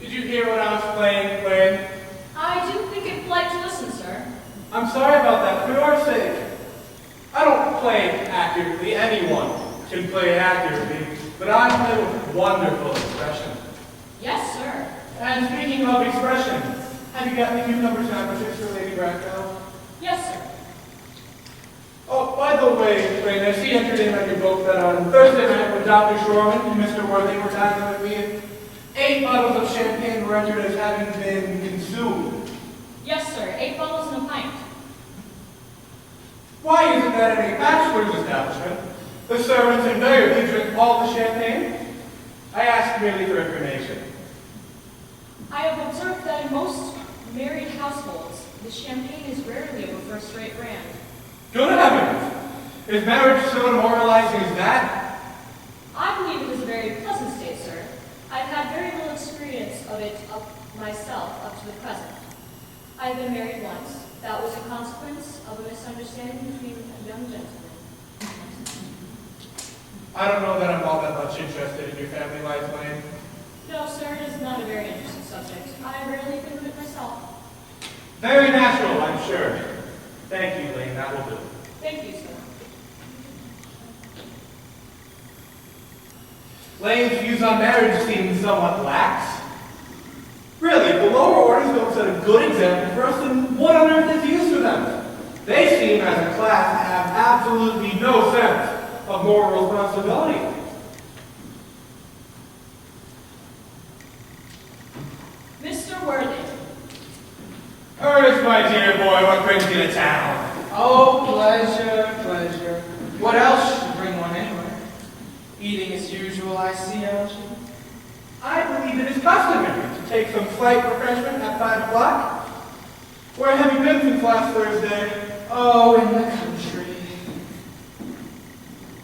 Did you hear what I was playing, Gwen? I didn't think it polite to listen, sir. I'm sorry about that, for your sake. I don't play accurately. Anyone can play accurately, but I play with wonderful expression. Yes, sir. And speaking of expression, have you got any cucumber sandwiches for Lady Bracknell? Yes, sir. Oh, by the way, Reyna, I see entered in on your book that on Thursday night when Dr. Shorman and Mr. Worthy were dining with me, 8 bottles of champagne were entered as having been consumed. Yes, sir. 8 bottles and a pint. Why isn't that in a bachelor's establishment? The servants invariably drink all the champagne. I ask merely for information. I have observed that in most married households, the champagne is rarely of a first-rate brand. Good heavens! Is marriage so demoralizing as that? I believe it is a very pleasant state, sir. I've had very little experience of it myself up to the present. I've been married once. That was a consequence of a misunderstanding between a young gentleman. I don't know that I'm all that much interested in your family life, Lane. No, sir, it is not a very interesting subject. I rarely think of it myself. Very natural, I'm sure. Thank you, Lane. That will do. Thank you, sir. Lane's views on marriage seem somewhat lax. Really, the lower orders don't set a good example for us, then what on earth is use for them? They seem, as a class, to have absolutely no sense of moral responsibility. Mr. Worthy. Ernest, my dear boy, what brings you to town? Oh, pleasure, pleasure. What else should bring one anywhere? Eating as usual, I see, Algie. I believe it is customary to take some slight refreshment at 5 o'clock. Where have you been since last Thursday? Oh, in the country.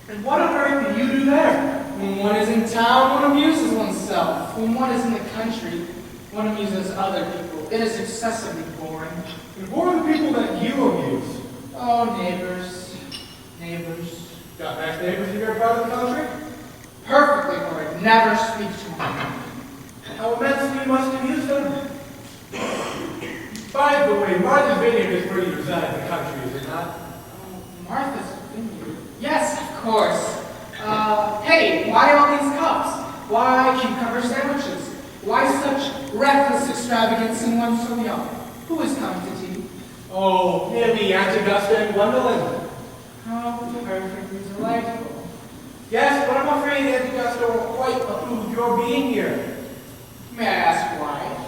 And what on earth do you do there? When one is in town, one amuses oneself. When one is in the country, one amuses other people. It is excessively boring. And who are the people that you amuse? Oh, neighbors. Neighbors. Got nice neighbors in your part of the country? Perfectly horrid. Never speak to one. How immensely you must amuse them. By the way, Martha's Vineyard is where you reside in the country, is it not? Oh, Martha's Vineyard. Yes, of course. Hey, why all these cups? Why cucumber sandwiches? Why such reckless extravagance in one so young? Who is coming to tea? Oh, merely Aunt Augusta and Gwendolyn. How perfectly delightful. Yes, but I'm afraid Aunt Augusta won't quite approve your being here. May I ask why?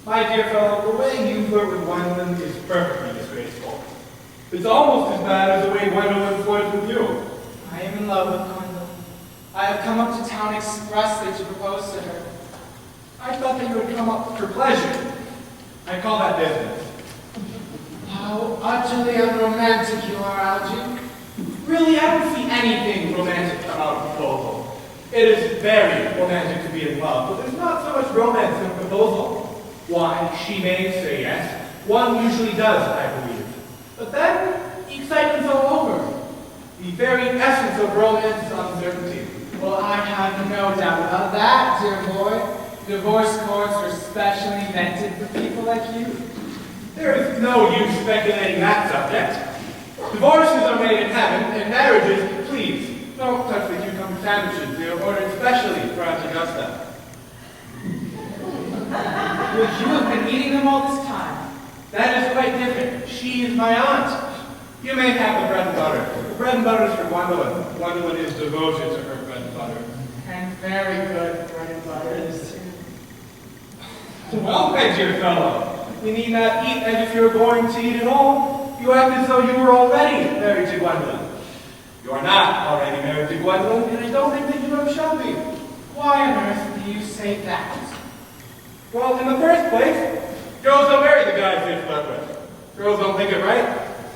My dear fellow, the way you flirt with Gwendolyn is perfectly disgraceful. It's almost as bad as the way Gwendolyn flirts with you. I am in love with Gwendolyn. I have come up to town expressly to propose to her. I thought that you would come up for pleasure. I call that business. How utterly unromantic you are, Algie. Really, I don't see anything romantic about a proposal. It is very romantic to be in love, but there's not so much romance in a proposal. Why, she may say yes. One usually does, I believe. But then, the excitement's all over. The very essence of romance is uncertainty. Well, I have no doubt about that, dear boy. Divorce courts are specially invented for people like you. There is no use speculating that subject. Divorces are made in heaven, and marriages, please, don't touch the cucumber sandwiches. They are ordered specially for Aunt Augusta. Would you have been eating them all this time? That is quite different. She is my aunt. You may have the bread and butter. The bread and butter is for Gwendolyn. Gwendolyn is devoted to her bread and butter. And very good bread and butter it is too. Well, my dear fellow, you need not eat as if you were going to eat at all. You act as though you were already married to Gwendolyn. You are not already married to Gwendolyn, and I don't think that you ever shall be. Why on earth do you say that? Well, in the first place, girls don't marry the guys they flirt with. Girls don't think it right.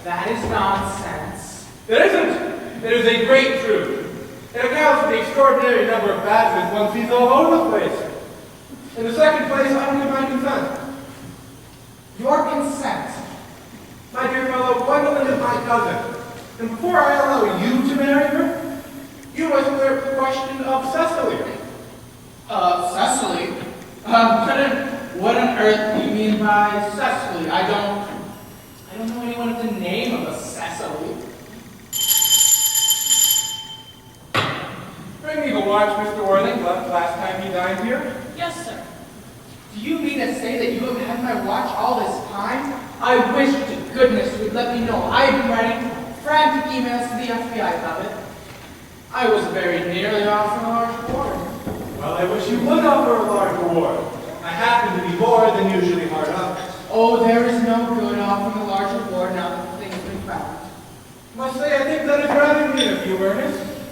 That is nonsense. It isn't. It is a great truth. It accounts for the extraordinary number of bachelors one sees all over the place. In the second place, I don't give my consent. Your consent? My dear fellow, Gwendolyn is my cousin. And before I allow you to marry her, you must clear up the question of Cecily. Cecily? What on earth do you mean by Cecily? I don't know anyone with the name of a Cecily. Bring me the watch Mr. Worthing left last time he dined here. Yes, sir. Do you mean to say that you have had my watch all this time? I wish to goodness you would let me know. I have been writing frantic emails to the FBI about it. I was very nearly offering a large reward. Well, I wish you would offer a large reward. I happen to be more than usually hard up. Oh, there is no good offering a large reward now that the thing has been found. Must say, I think that is rather mean of you, Ernest.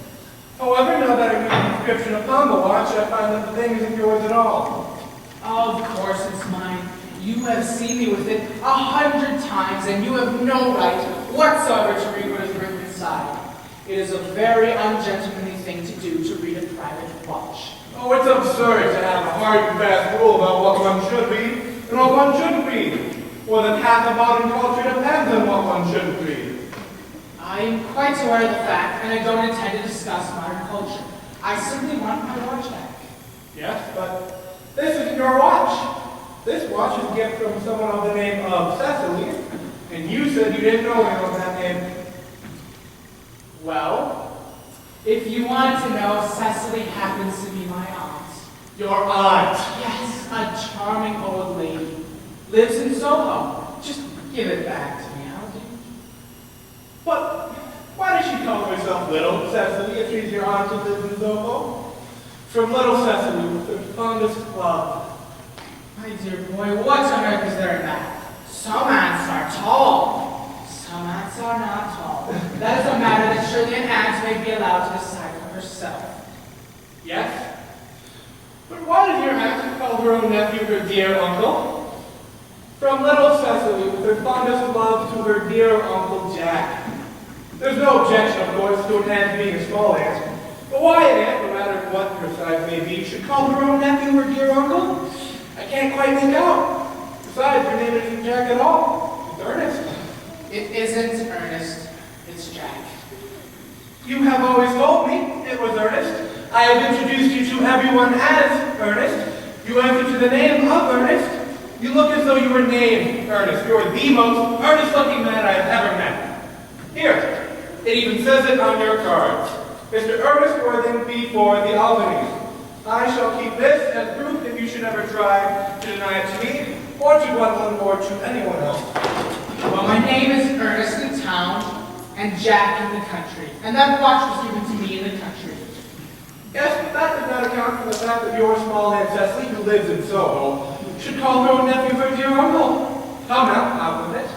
However, now that I read the inscription upon the watch, I find that the thing isn't yours at all. Of course it's mine. You have seen me with it 100 times, and you have no right whatsoever to read what is written inside. It is a very ungentlemanly thing to do to read a private watch. Oh, it's absurd to have a hard and fast rule about what one should read and what one shouldn't read. More than half of modern culture depends on what one shouldn't read. I am quite aware of the fact, and I don't intend to discuss modern culture. I simply want my watch back. Yes, but this isn't your watch. This watch is a gift from someone of the name of Cecily, and you said you didn't know anyone of that name. Well, if you want to know, Cecily happens to be my aunt. Your aunt. Yes, a charming old lady. Lives in Soho. Just give it back to me, how do you? But why does she call herself Little Cecily if she's your aunt who lives in Soho? From Little Cecily with her fondest love. My dear boy, what on earth is there in that? Some aunts are tall. Some aunts are not tall. That is a matter that surely an aunt may be allowed to decide for herself. Yes? But why does your aunt call her own nephew her dear uncle? From Little Cecily with her fondest love to her dear Uncle Jack. There's no objection, of course, to an aunt being a small aunt. But why an aunt, no matter what her size may be, should call her own nephew her dear uncle? I can't quite make out. Besides, your name isn't Jack at all. It's Ernest. It isn't Ernest, it's Jack. You have always told me it was Ernest. I have introduced you to everyone as Ernest. You answer to the name of Ernest. You look as though you were named Ernest. You're the most earnest-looking man I have ever met. Here, it even says it on your cards. Mr. Ernest Worthing before the Albany. I shall keep this as proof if you should ever try to deny it to me, or to Gwendolyn, or to anyone else. Well, my name is Ernest in town, and Jack in the country. And that watch was given to me in the country. Yes, but that does not account for the fact that your small aunt Cecily, who lives in Soho, should call her own nephew her dear uncle. Come now, out with it.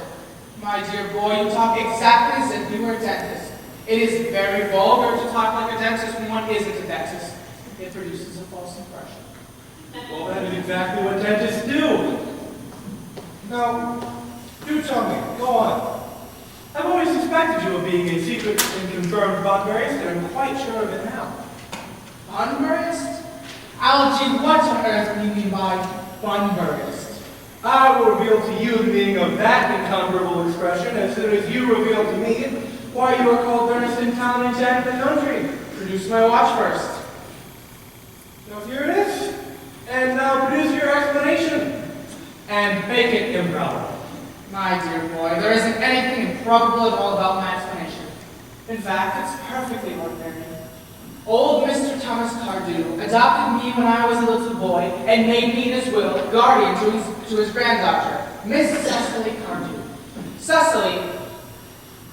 My dear boy, you talk exactly as if you were a dentist. It is very vulgar to talk like a dentist when one isn't a dentist. It produces a false impression. Well, that is exactly what dentists do. Now, do tell me, go on. I've always suspected you of being a secret and confirmed Bunburyist, and I'm quite sure of it now. Bunburyist? Algie, what on earth do you mean by Bunburyist? I will reveal to you the meaning of that incomparable expression as soon as you reveal to me why you are called Ernest in town and Jack in the country. Produce my watch first. Now here it is. And now produce your explanation. And make it improbable. My dear boy, there isn't anything improbable at all about my explanation. In fact, it's perfectly ordinary. Old Mr. Thomas Cardew adopted me when I was a little boy and made me in his will guardian to his granddaughter, Miss Cecily Cardew. Cecily,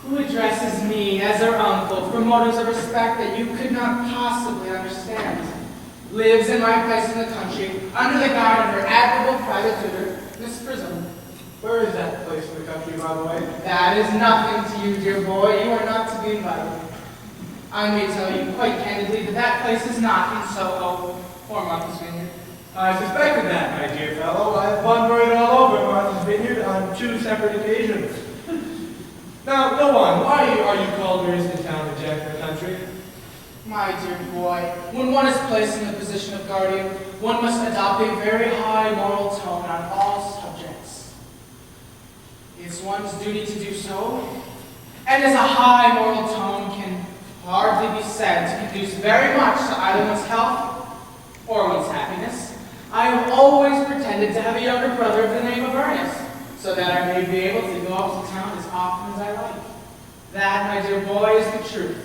who addresses me as her uncle for motives of respect that you could not possibly understand, lives in my place in the country under the guide of her admirable private tutor, Miss Prism. Where is that place in the country, by the way? That is nothing to you, dear boy. You are not to be invited. I may tell you quite candidly that that place is not in Soho or Martha's Vineyard. I suspected that, my dear fellow. I have Bunburyed all over Martha's Vineyard on 2 separate occasions. Now, go on. Why are you called Ernest in town and Jack in the country? My dear boy, when one is placed in the position of guardian, one must adopt a very high moral tone on all subjects. It's one's duty to do so, and as a high moral tone can hardly be said to conduce very much to either one's health or one's happiness, I have always younger brother of the name of Ernest, so that I may be able to go up to town as often as I like. That, my dear boy, is the truth,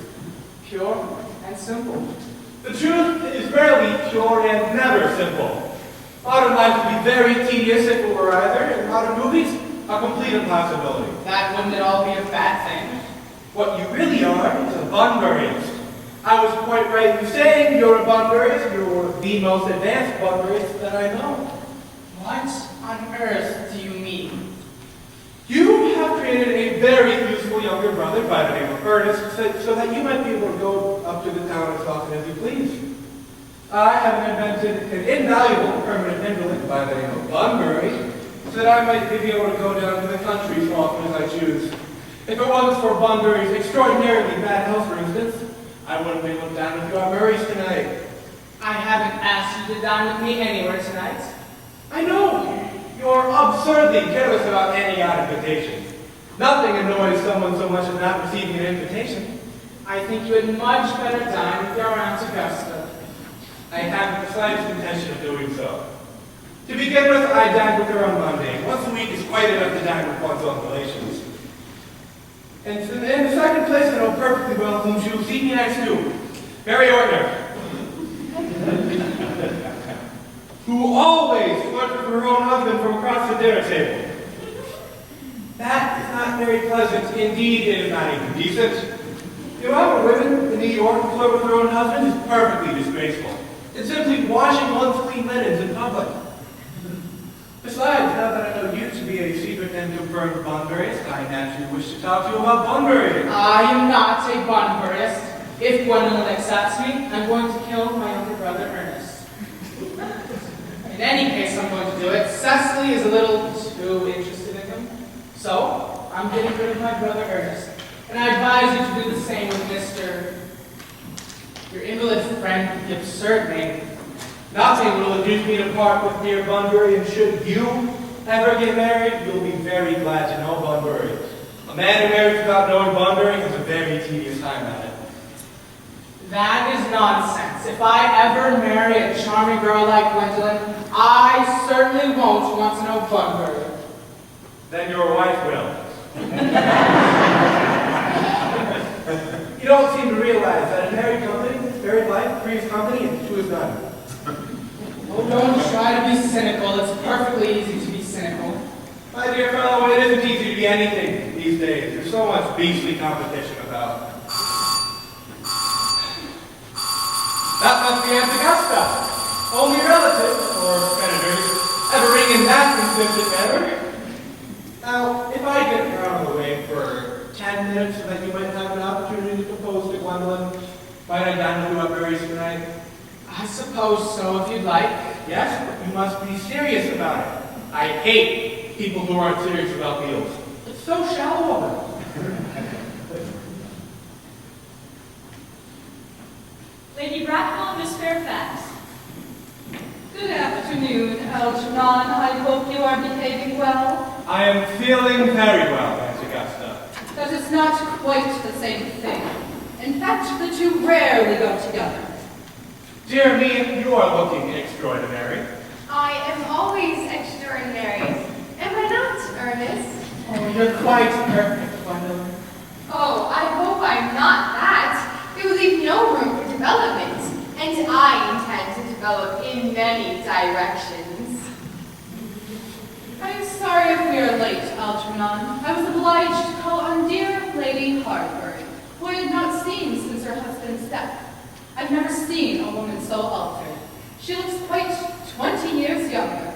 pure and simple. The truth is rarely pure and never simple. Modern life would be very tedious if it were either, and modern movies, a complete impossibility. That wouldn't at all be a bad thing. What you really are is a Bunburyist. I was quite right in saying you're a Bunburyist. You're the most advanced Bunburyist that I know. What on earth do you mean? You have created a very useful younger brother by the name of Ernest, so that you might be able to go up to the town as often as you please. I have invented an invaluable permanent indolent by the name of Bunbury, so that I might be able to go down to the country so often as I choose. If it wasn't for Bunbury's extraordinarily bad health, for instance, I wouldn't be able to dine with you at Murray's tonight. I haven't asked you to dine with me anywhere tonight. I know. You're absurdly careless about any odd invitations. Nothing annoys someone so much as not receiving an invitation. I think you had much better dine with your Aunt Augusta. I haven't the slightest intention of doing so. To begin with, I dined with her on Monday. Once a week is quite enough to dine with one's own relations. And in the second place, I know perfectly well whom she will see me next to. Mary Ortner. Who always flirts with her own husband from across the dinner table. That is not very pleasant. Indeed, it is not even decent. The amount of women in New York who flirt with their own husbands is perfectly disgraceful. It's simply washing one's clean linens in public. Besides, now that I know you to be a secret and confirmed Bunburyist, I naturally wish to talk to you about Bunbury. I am not a Bunburyist. If Gwendolyn accepts me, I'm going to kill my younger brother Ernest. In any case, I'm going to do it. Cecily is a little too interested in him. So, I'm getting rid of my brother Ernest. And I advise you to do the same with your invalid friend, the absurd name. Nothing will induce me to part with dear Bunbury, and should you ever get married, you'll be very glad to know Bunbury. A man who marries without knowing Bunbury has a very tedious time at it. That is nonsense. If I ever marry a charming girl like Gwendolyn, I certainly won't want to know Bunbury. Then your wife will. You don't seem to realize that in married company, married life breeds company and two is none. Oh, don't try to be cynical. It's perfectly easy to be cynical. My dear fellow, it isn't easy to be anything these days. There's so much beastly competition about. That must be Aunt Augusta. Only relatives, or senators, ever ring in that consistent manner. Now, if I get her out of the way for 10 minutes so that you might have an opportunity to propose to Gwendolyn, might I dine with you at Murray's tonight? I suppose so, if you'd like. Yes, but you must be serious about it. I hate people who aren't serious about meals. It's so shallow of them. Lady Bracknell, Miss Fairfax. Good afternoon, Algernon. I hope you are behaving well. I am feeling very well, Aunt Augusta. That is not quite the same thing. In fact, the two rarely go together. Dear me, you are looking extraordinary. I am always extraordinary. Am I not, Ernest? Oh, you're quite perfect, Gwendolyn. Oh, I hope I'm not that. It would leave no room for development. And I intend to develop in many directions. I am sorry if we are late, Algernon. I was obliged to call on dear Lady Hardbury, who I had not seen since her husband's death. I've never seen a woman so altered. She looks quite 20 years younger.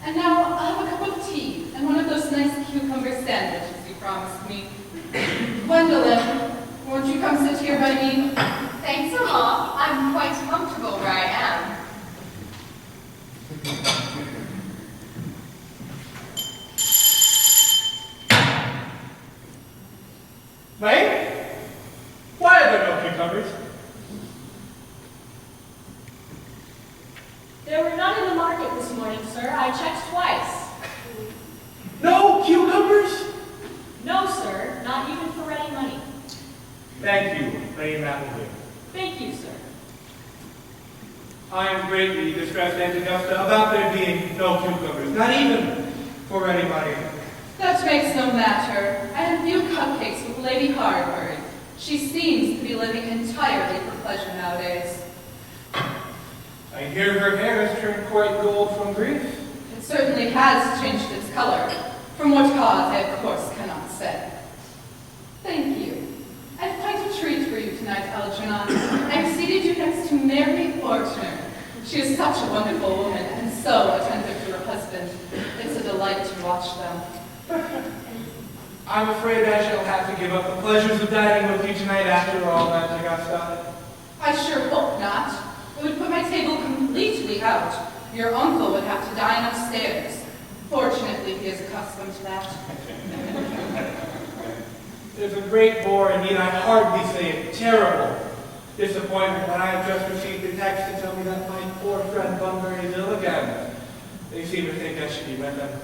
And now I'll have a cup of tea and one of those nice cucumber sandwiches you promised me. Gwendolyn, won't you come sit here by me? Thanks a lot. I'm quite comfortable where I am. May? Why are there no cucumbers? There were none in the market this morning, sir. I checked twice. No cucumbers? No, sir. Not even for ready money. Thank you, Lady Appleby. Thank you, sir. I am greatly distressed, Aunt Augusta, about there being no cucumbers, not even for anybody. That makes no matter. I had a few cupcakes with Lady Hardward. She seems to be living entirely for pleasure nowadays. I hear her hair has turned quite gold from grief. It certainly has changed its color. From what cause, I of course cannot say. Thank you. I've quite a treat for you tonight, Algernon. I've seated you next to Mary Ortner. She is such a wonderful woman and so attentive to her husband. It's a delight to watch them. I'm afraid I shall have to give up the pleasures of dining with you tonight after all, Aunt Augusta. I sure hope not. It would put my table completely out. Your uncle would have to dine upstairs. Fortunately, he is accustomed to that. It is a great bore, and need I hardly say it, terrible disappointment when I have just received a text to tell me that my poor friend Bunbury is ill again. They seem to think I should be with them.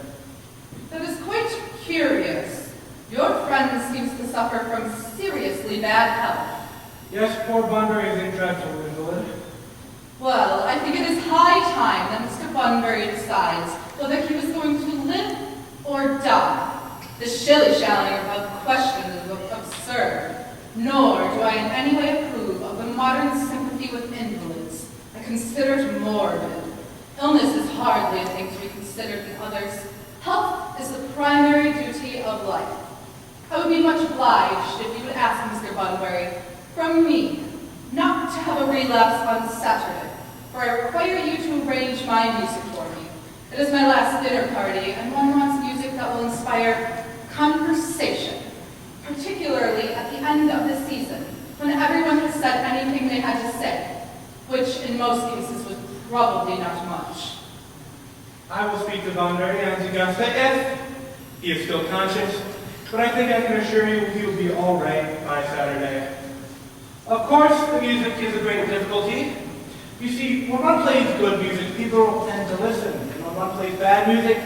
That is quite curious. Your friend seems to suffer from seriously bad health. Yes, poor Bunbury is in dreadful invalid. Well, I think it is high time that Mr. Bunbury decides whether he was going to live or die. The shilly-shallying about the question is absurd, nor do I in any way approve of the modern sympathy with invalids. I consider it morbid. Illness is hardly a thing to be considered in others. Health is the primary duty of life. I would be much obliged if you would ask Mr. Bunbury, from me, not to have a relapse on Saturday, for I require you to arrange my music for me. It is my last dinner party, and one wants music that will inspire conversation, particularly at the end of the season, when everyone has said anything they had to say, which in most cases was probably not much. I will speak to Bunbury, Aunt Augusta, if he is still conscious, but I think I can assure you he will be all right by Saturday. Of course, the music is a great difficulty. You see, when one plays good music, people will tend to listen, and when one plays bad music,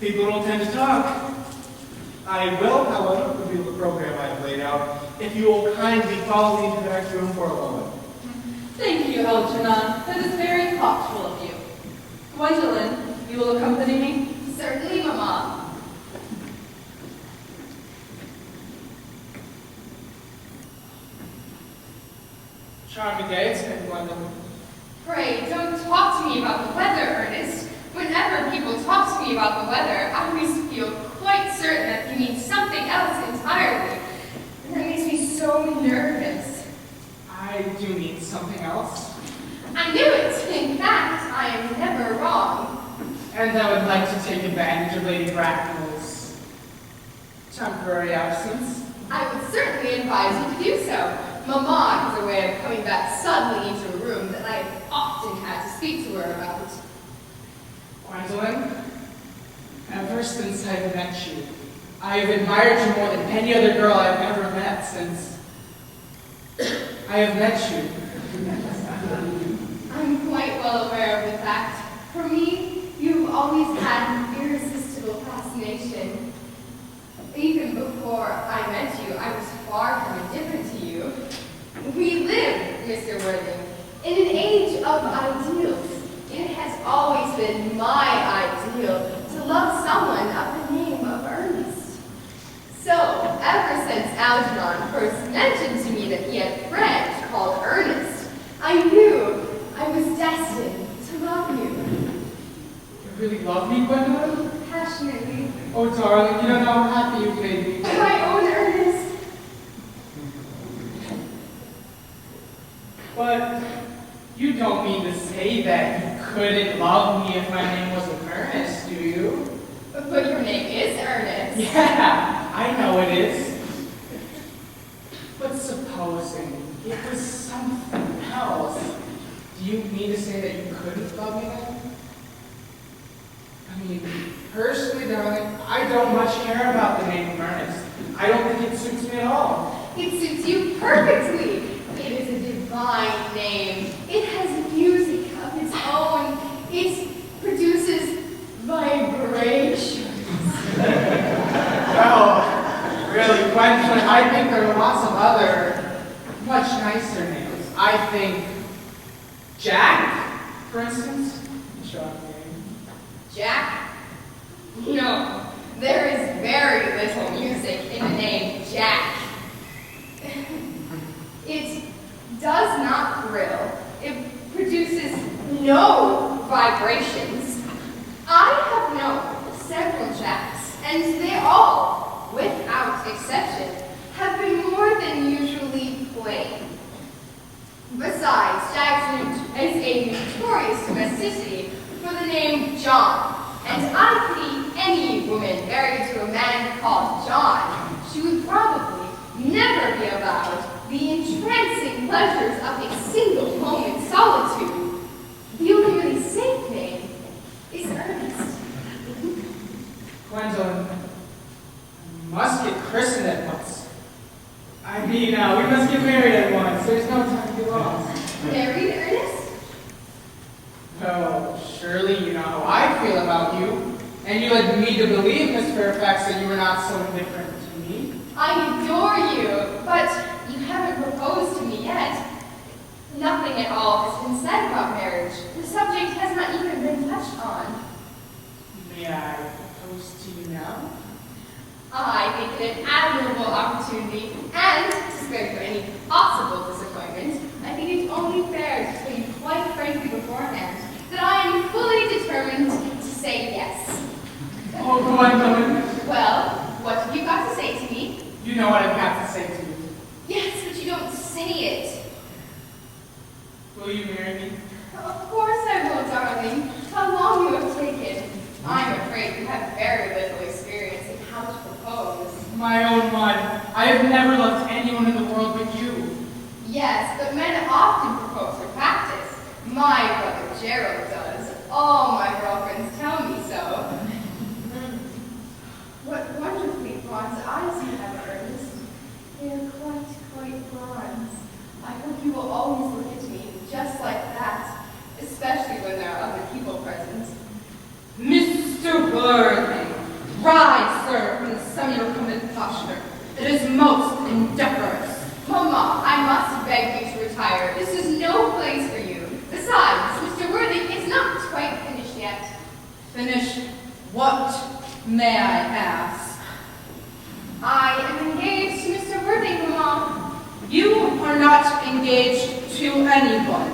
people will tend to talk. I will, however, reveal the program I have laid out, if you will kindly follow me into the next room for a moment. Thank you, Algernon. That is very thoughtful of you. Gwendolyn, you will accompany me? Certainly, Mamma. Charming day it's been, Gwendolyn. Pray, don't talk to me about the weather, Ernest. Whenever people talk to me about the weather, I always feel quite certain that they mean something else entirely. And that makes me so nervous. I do need something else. I knew it. In fact, I am never wrong. And I would like to take advantage of Lady Bracknell's temporary absence. I would certainly advise you to do so. Mamma has a way of coming back suddenly into a room that I have often had to speak to her about. Gwendolyn, ever since I've met you, I have admired you more than any other girl I've ever met since I have met you. I'm quite well aware of the fact. For me, you've always had an irresistible fascination. Even before I met you, I was far from indifferent to you. We live, Mr. Worthing, in an age of ideals. It has always been my ideal to love someone of the name of Ernest. So, ever since Algernon first mentioned to me that he had a friend called Ernest, I knew I was destined to love you. You really love me, Gwendolyn? Passionately. Oh, darling, you don't know how happy you've made me. My own Ernest. But you don't mean to say that you couldn't love me if my name wasn't Ernest, do you? But your name is Ernest. Yeah, I know it is. But supposing it was something else, do you mean to say that you couldn't love me then? I mean, personally, darling, I don't much care about the name of Ernest. I don't think it suits me at all. It suits you perfectly. It is a divine name. It has music of its own. It produces vibrations. Oh, really, Gwendolyn, I think there are lots of other, much nicer names. I think Jack. instance? Shocking. Jack? No, there is very little music in the name Jack. It does not thrill. It produces no vibrations. I have known several Jacks, and they all, without exception, have been more than usually plain. Besides, Jack is a notorious domesticity for the name John, and I pity any woman married to a man called John. She would probably never be allowed the entrancing pleasures of a single moment's solitude. The only really safe name is Ernest. Gwendolyn, I must get christened at once. I mean, we must get married at once. There's no time to be lost. Married, Ernest? Oh, surely you know how I feel about you. And you led me to believe, Miss Fairfax, that you were not so indifferent to me. I adore you, but you haven't proposed to me yet. Nothing at all has been said about marriage. The subject has not even been touched on. May I propose to you now? I think it an admirable opportunity, and to spare you any possible disappointment, I think it's only fair to tell you quite frankly beforehand that I am fully determined to say yes. Oh, Gwendolyn. Well, what have you got to say to me? You know what I've got to say to you. Yes, but you don't say it. Will you marry me? Of course I will, darling. How long you have taken. I'm afraid you have very little experience in how to propose. My own one. I have never loved anyone in the world but you. Yes, but men often propose for practice. My brother Gerald does. All my girlfriends tell me so. What wonderfully bronze eyes you have, Ernest. They are quite bronze. I hope you will always look at me just like that, especially when there are other people present. Mr. Worthing, rise, sir, from the semi-recumbent posture. It is most indecorous. Mamma, I must beg you to retire. This is no place for you. Besides, Mr. Worthing is not quite finished yet. Finished what, may I ask? I am engaged to Mr. Worthing, Mamma. You are not engaged to anyone.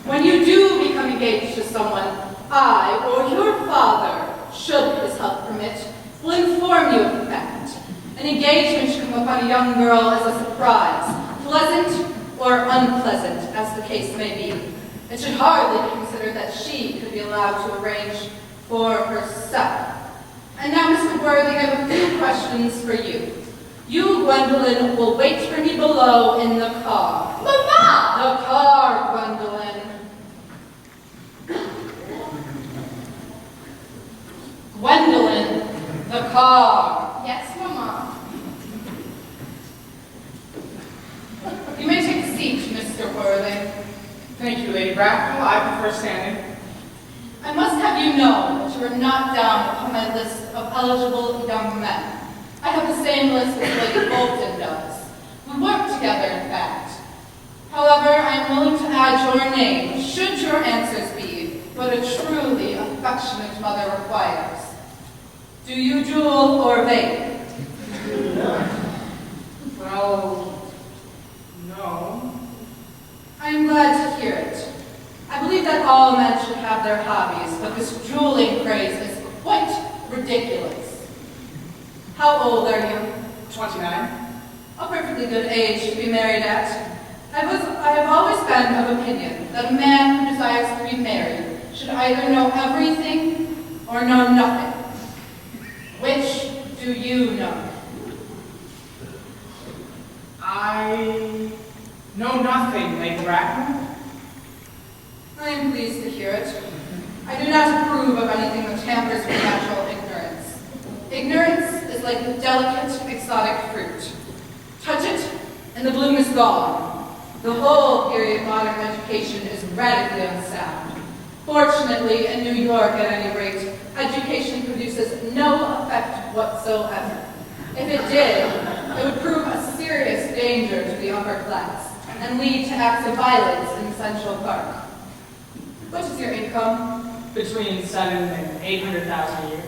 When you do become engaged to someone, I, or your father, should his health permit, will inform you of the fact. An engagement should come upon a young girl as a surprise, pleasant or unpleasant, as the case may be. It should hardly be considered that she could be allowed to arrange for herself. And now, Mr. Worthing, I have a few questions for you. You, Gwendolyn, will wait for me below in the car. Mamma! The car, Gwendolyn. Gwendolyn, the car. Yes, Mamma. You may take a seat, Mr. Worthing. Thank you, Lady Bracknell. I prefer standing. I must have you know that you are not down upon my list of eligible young men. I have the same list as Lady Bolton does. We work together, in fact. However, I am willing to add your name, should your answers be what a truly affectionate mother requires. Do you duel or vape? Well, no. I am glad to hear it. I believe that all men should have their hobbies, but this dueling craze is quite ridiculous. How old are you? 29. A perfectly good age to be married at. I have always been of opinion that a man who desires to be married should either know everything or know nothing. Which do you know? I know nothing, Lady Bracknell. I am pleased to hear it. I do not approve of anything that tampers with natural ignorance. Ignorance is like the delicate, exotic fruit. Touch it, and the bloom is gone. The whole theory of modern education is radically unsound. Fortunately, in New York, at any rate, education produces no effect whatsoever. If it did, it would prove a serious danger to the upper class and lead to acts of violence in Central Park. What is your income? Between 7 and 800,000 a year.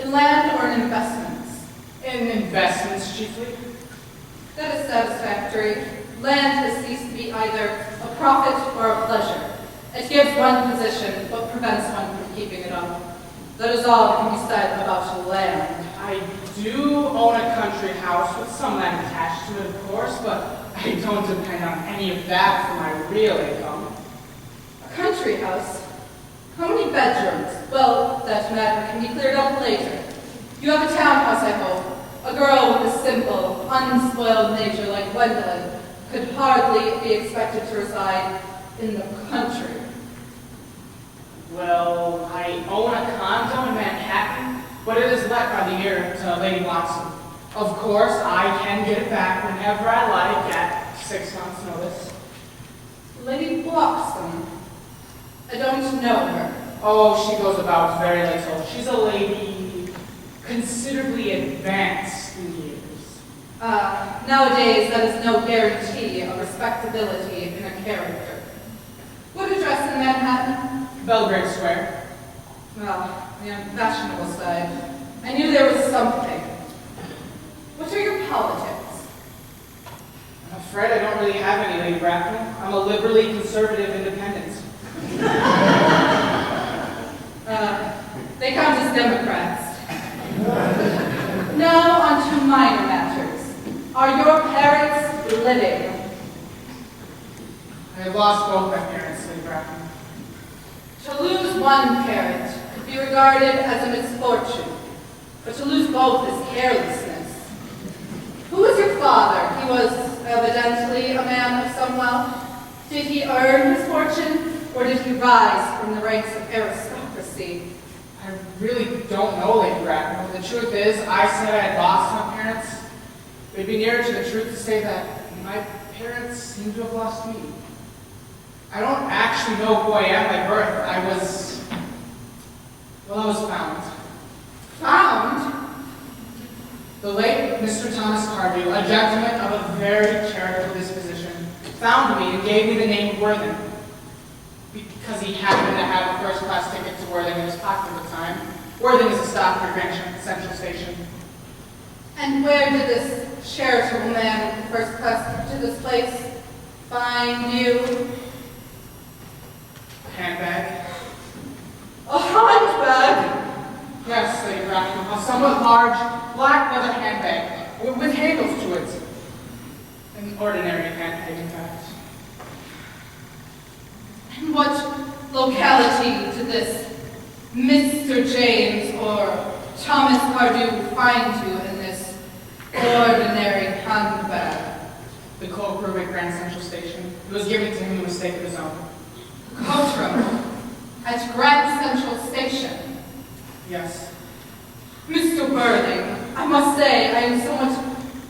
In land or in investments? In investments, chiefly. That is satisfactory. Land has ceased to be either a profit or a pleasure. It gives one position, but prevents one from keeping it up. That is all that can be said about land. I do own a country house with some land attached to it, of course, but I don't depend on any of that for my real income. A country house? How many bedrooms? Well, that matter can be cleared up later. You have a townhouse, I hope. A girl with a simple, unspoiled nature like Gwendolyn could hardly be expected to reside in the country. Well, I own a condo in Manhattan, but it is let by the year to Lady Watson. Of course, I can get it back whenever I like at 6 months' notice. Lady Bloxham. I don't know her. Oh, she goes about very little. She's a lady considerably advanced in years. Nowadays, that is no guarantee of respectability in a character. What address in Manhattan? Belgrade Square. Well, the unfashionable side. I knew there was something. What are your politics? I'm afraid I don't really have any, Lady Bracknell. I'm a liberally conservative independent. They count as Democrats. Now on to minor matters. Are your parents living? I have lost both my parents, Lady Bracknell. To lose one parent could be regarded as a misfortune, but to lose both is carelessness. Who was your father? He was evidently a man of some wealth. Did he earn his fortune, or did he rise from the ranks of aristocracy? I really don't know, Lady Bracknell. The truth is, I said I had lost my parents. It would be nearer to the truth to say that my parents seem to have lost me. I don't actually know who I am by birth. I was found. Found? The late Mr. Thomas Cardew, a gentleman of a very charitable disposition, found me and gave me the name Worthing, because he happened to have a first-class ticket to Worthing in his pocket at the time. Worthing is a stop near Grand Central Station. And where did this charitable man with the first class to this place find you? Handbag. A handbag? Yes, Lady Bracknell, a somewhat large, black leather handbag with handles to it. An ordinary handbag, in fact. And what locality did this Mr. James or Thomas Cardew find you in this ordinary handbag? The cloakroom at Grand Central Station. It was given to him in mistake of his own. Courtroom at Grand Central Station. Yes. Mr. Burling, I must say I am somewhat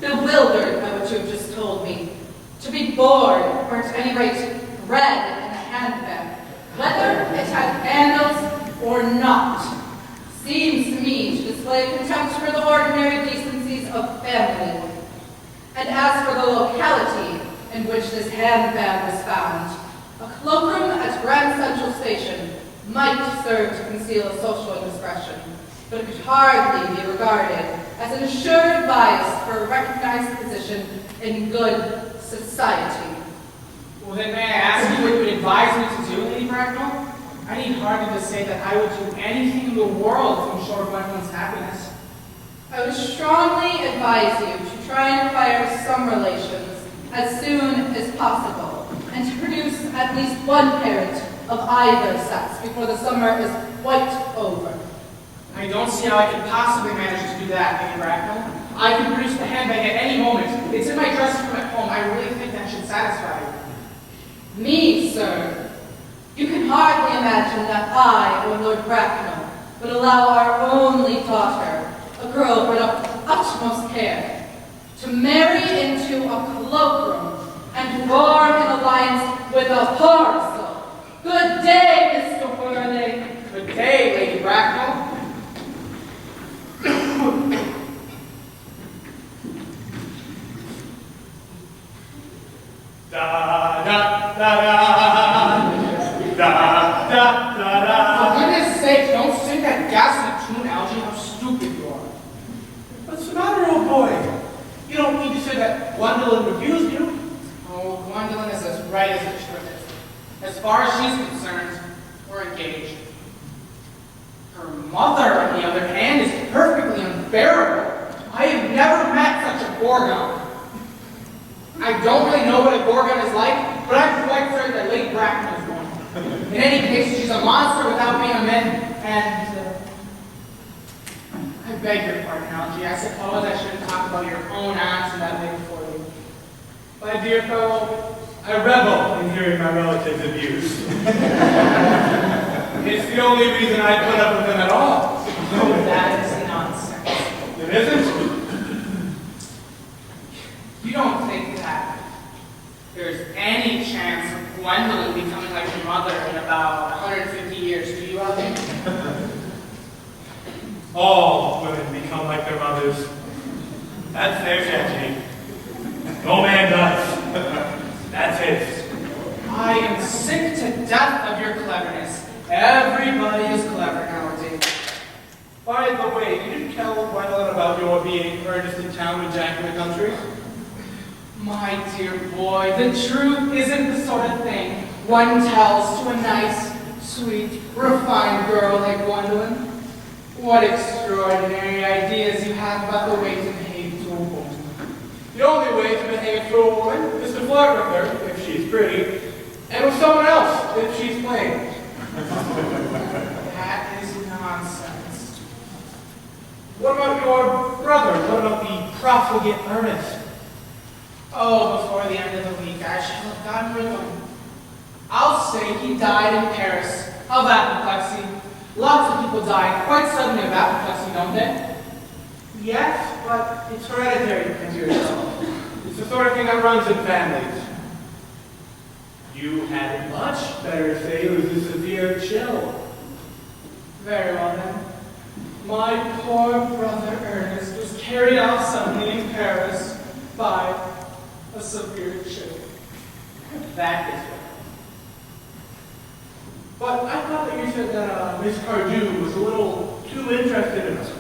bewildered by what you have just told me. To be bored, or at any rate, read in a handbag, whether it had handles or not, seems to me to display contempt for the ordinary decencies of family life. And as for the locality in which this handbag was found, a cloakroom at Grand Central Station might serve to conceal a social indiscretion, but it could hardly be regarded as an assured bias for a recognized position in good society. Well, then may I ask you what you would advise me to do, Lady Bracknell? I need hardly to say that I would do anything in the world to ensure Gwendolyn's happiness. I would strongly advise you to try and acquire some relations as soon as possible, and to produce at least one parent of either sex before the summer is quite over. I don't see how I could possibly manage to do that, Lady Bracknell. I could produce the handbag at any moment. It's in my dressing room at home. I really think that should satisfy you. Me, sir? You can hardly imagine that I, or Lord Bracknell, would allow our only daughter, a girl brought up with utmost care, to marry into a cloakroom and form an alliance with a parcel. Good day, Mr. Worthing. Good day, Lady Bracknell. Da da da da da da gas in the tune, Algie? How stupid you are. What's the matter, old boy? You don't mean to say that Gwendolyn refused you? Oh, Gwendolyn is as right as the truth is. As far as she's concerned, we're engaged. Her mother, on the other hand, is perfectly unbearable. I have never met such a gorgon. I don't really know what a gorgon is like, but I'm quite certain that Lady Bracknell is one. In any case, she's a monster without being a man, and I beg your pardon, Algie. I suppose I shouldn't talk about your own aunts in that way before you. My dear fellow, I revel in hearing my relatives abused. It's the only reason I put up with them at all. Oh, that is nonsense. It isn't? You don't think that there's any chance of Gwendolyn becoming like your mother in about 150 years, do you, Algie? All women become like their mothers. That's their tragedy. No man does. That's his. I am sick to death of your cleverness. Everybody is clever nowadays. By the way, did you tell Gwendolyn about your being earnest in town and Jack in the country? My dear boy, the truth isn't the sort of thing one tells to a nice, sweet, refined girl like Gwendolyn. What extraordinary ideas you have about the way to behave to a woman. The only way to behave to a woman is to flirt with her, if she's pretty, and with someone else, if she's plain. That is nonsense. What about your brother? What about the profligate Ernest? Oh, before the end of the week, I shall have gotten rid of him. I'll say he died in Paris of apoplexy. Lots of people die quite suddenly of apoplexy, don't they? Yes, but it's hereditary, as you yourself. It's the sort of thing that runs in families. You had much better say it was a severe chill. Very well then. My poor brother Ernest was carried off suddenly in Paris by a severe chill. That is what. But I thought that you said that Miss Cardew was a little too interested in us.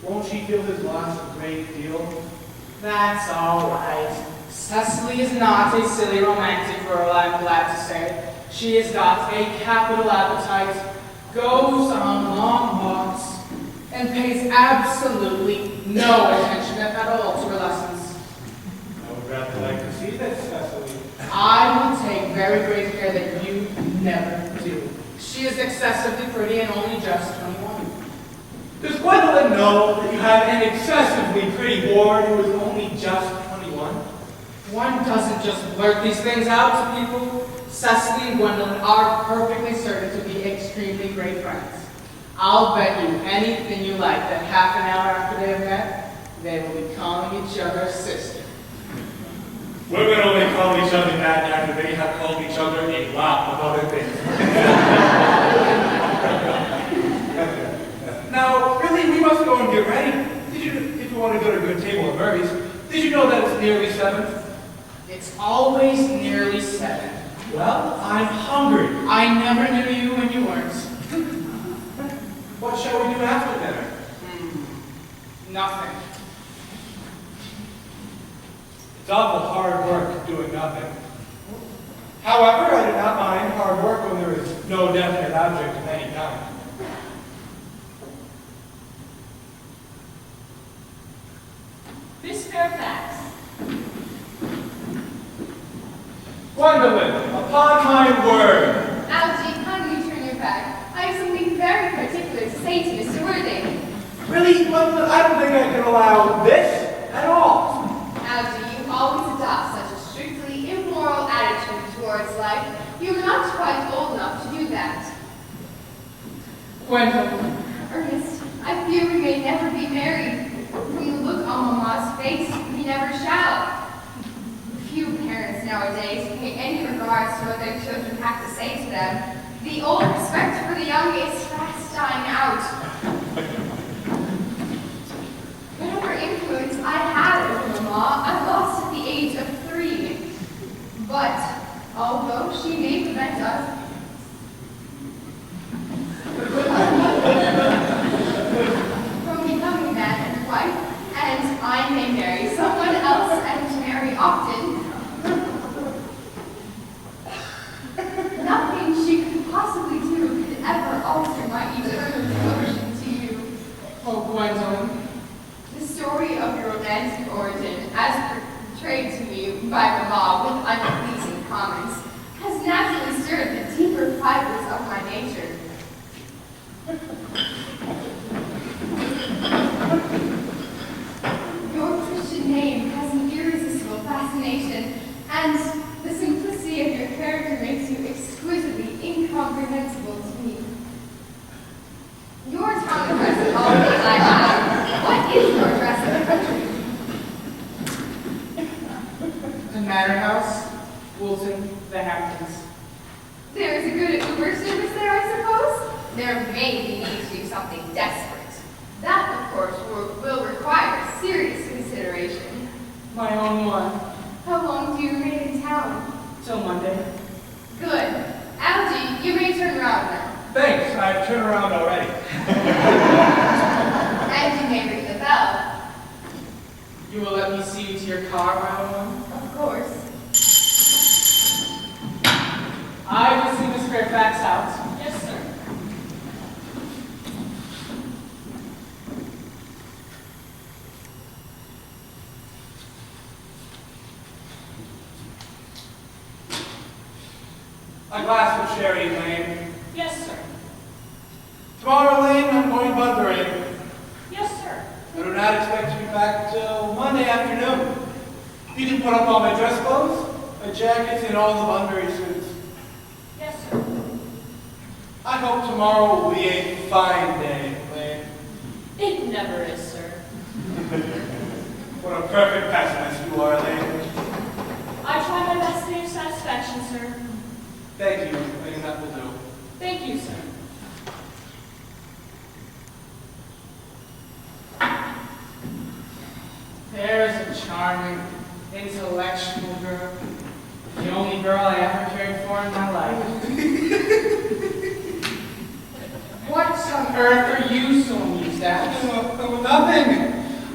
Won't she feel his loss a great deal? That's all right. Cecily is not a silly romantic girl, I'm glad to say. She has got a capital appetite, goes on long walks, and pays absolutely no attention at all to her lessons. I would rather like to see this, Cecily. I will take very great care that you never do. She is excessively pretty and only just 21. Does Gwendolyn know that you have an excessively pretty ward who is only just 21? One doesn't just blurt these things out to people. Cecily and Gwendolyn are perfectly certain to be extremely great friends. I'll bet you anything you like that half an hour after they have met, they will be calling each other sister. Women only call each other that after they have called each other a lot of other things. Now, really, we must go and get ready. If you want to go to a good table at Murray's, did you know that it's nearly 7? It's always nearly 7. Well, I'm hungry. I never knew you when you weren't. What shall we do after dinner? Nothing. It's awful hard work doing nothing. However, I do not mind hard work when there is no definite object of any kind. Miss Fairfax. Gwendolyn, upon my word. Algie, kindly turn your back. I have something very particular to say to Mr. Worthing. Really, Gwendolyn, I don't think I can allow this at all. Algie, you always adopt such a strictly immoral attitude towards life. You're not quite old enough to do that. Gwendolyn. Ernest, I fear we may never be married. When you look on Mamma's face, we never shall. Few parents nowadays pay any regards to what their children have to say to them. The old respect for the young is fast dying out. Whatever influence I had over Mamma, I lost at the age of 3. But, although she may prevent us, alter my eternal devotion to you. Oh, Gwendolyn. The story of your romantic origin, as portrayed to me by Mamma with unpleasing comments, has naturally stirred the deeper fibers of my nature. Your Christian name has an irresistible fascination, and the simplicity of your character makes you exquisitely incomprehensible to me. Your town address is all that I have. What is your address in the country? The Manor House, Woolton, the Hamptons. There is a good Uber service there, I suppose? There may be need to do something desperate. That, of course, will require serious consideration. My own one. How long do you remain in town? Till Monday. Good. Algie, you may turn around now. Thanks, I've turned around already. And you may ring the bell. You will let me see you to your car, my own one? Of course. I will see Miss Fairfax out. Yes, sir. A glass of sherry, Lane. Yes, sir. Tomorrow, Lane, I'm going bunburying. Yes, sir. I do not expect to be back till Monday afternoon. You can put up all my dress clothes, my jackets, and all the Bunbury suits. Yes, sir. I hope tomorrow will be a fine day, Lane. It never is, sir. What a perfect pessimist you are, Lane. I try my best to be of satisfaction, sir. Thank you, Lane, that will do. Thank you, sir. There's a charming, intellectual girl. The only girl I ever cared for in my life. What on earth are you so amused at? Oh, nothing.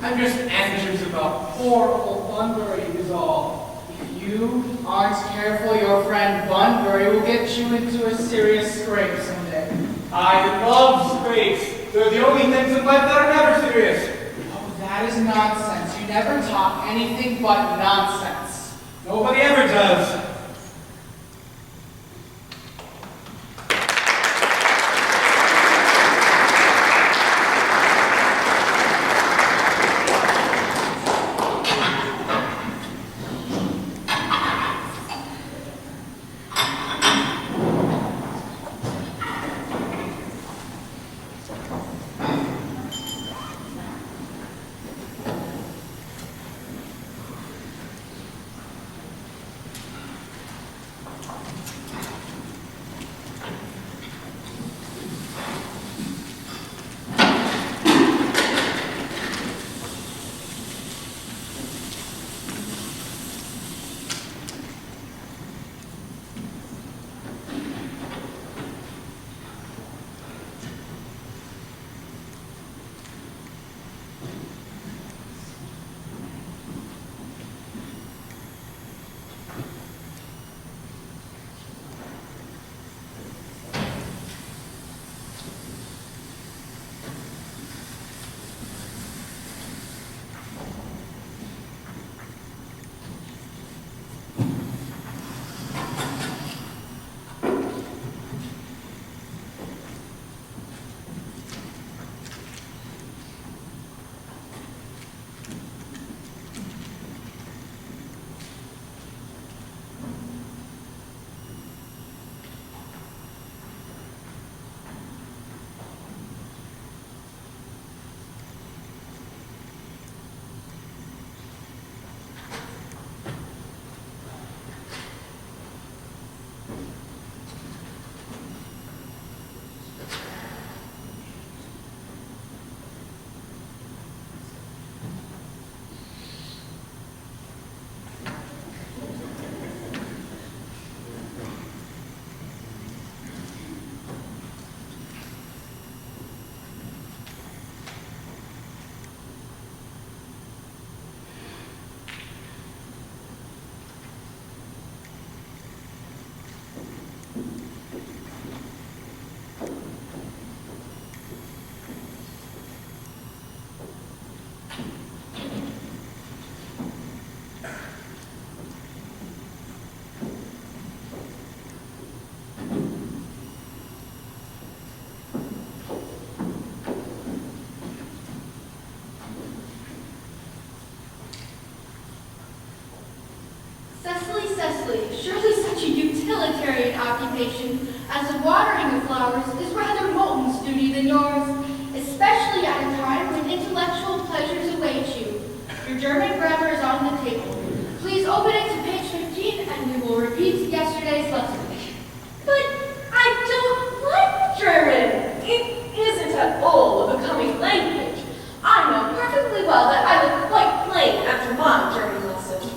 I'm just anxious about poor old Bunbury is all. If you aren't careful, your friend Bunbury will get you into a serious scrape someday. I love scrapes. They're the only things in life that are never serious. Oh, that is nonsense. You never talk anything but nonsense. Nobody ever does. occupation, as the watering of flowers is rather Moulton's duty than yours, especially at a time when intellectual pleasures await you. Your German grammar is on the table. Please open it to page 15 and we will repeat yesterday's lesson. But I don't like German. It isn't at all a becoming language. I know perfectly well that I look quite plain after my German lesson.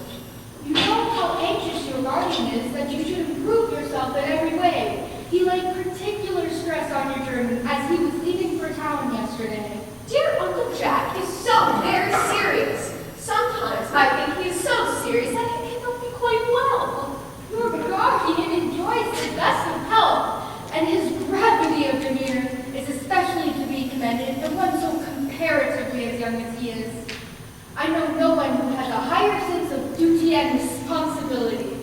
You know how anxious your guardian is that you should improve yourself in every way. He laid particular stress on your German as he was leaving for town yesterday. Dear Uncle Jack is so very serious. Sometimes I think he is so serious that he cannot be quite well. Your guardian enjoys the best of health, and his gravity of demeanor is especially to be commended in one so comparatively as young as he is. I know no one who has a higher sense of duty and responsibility.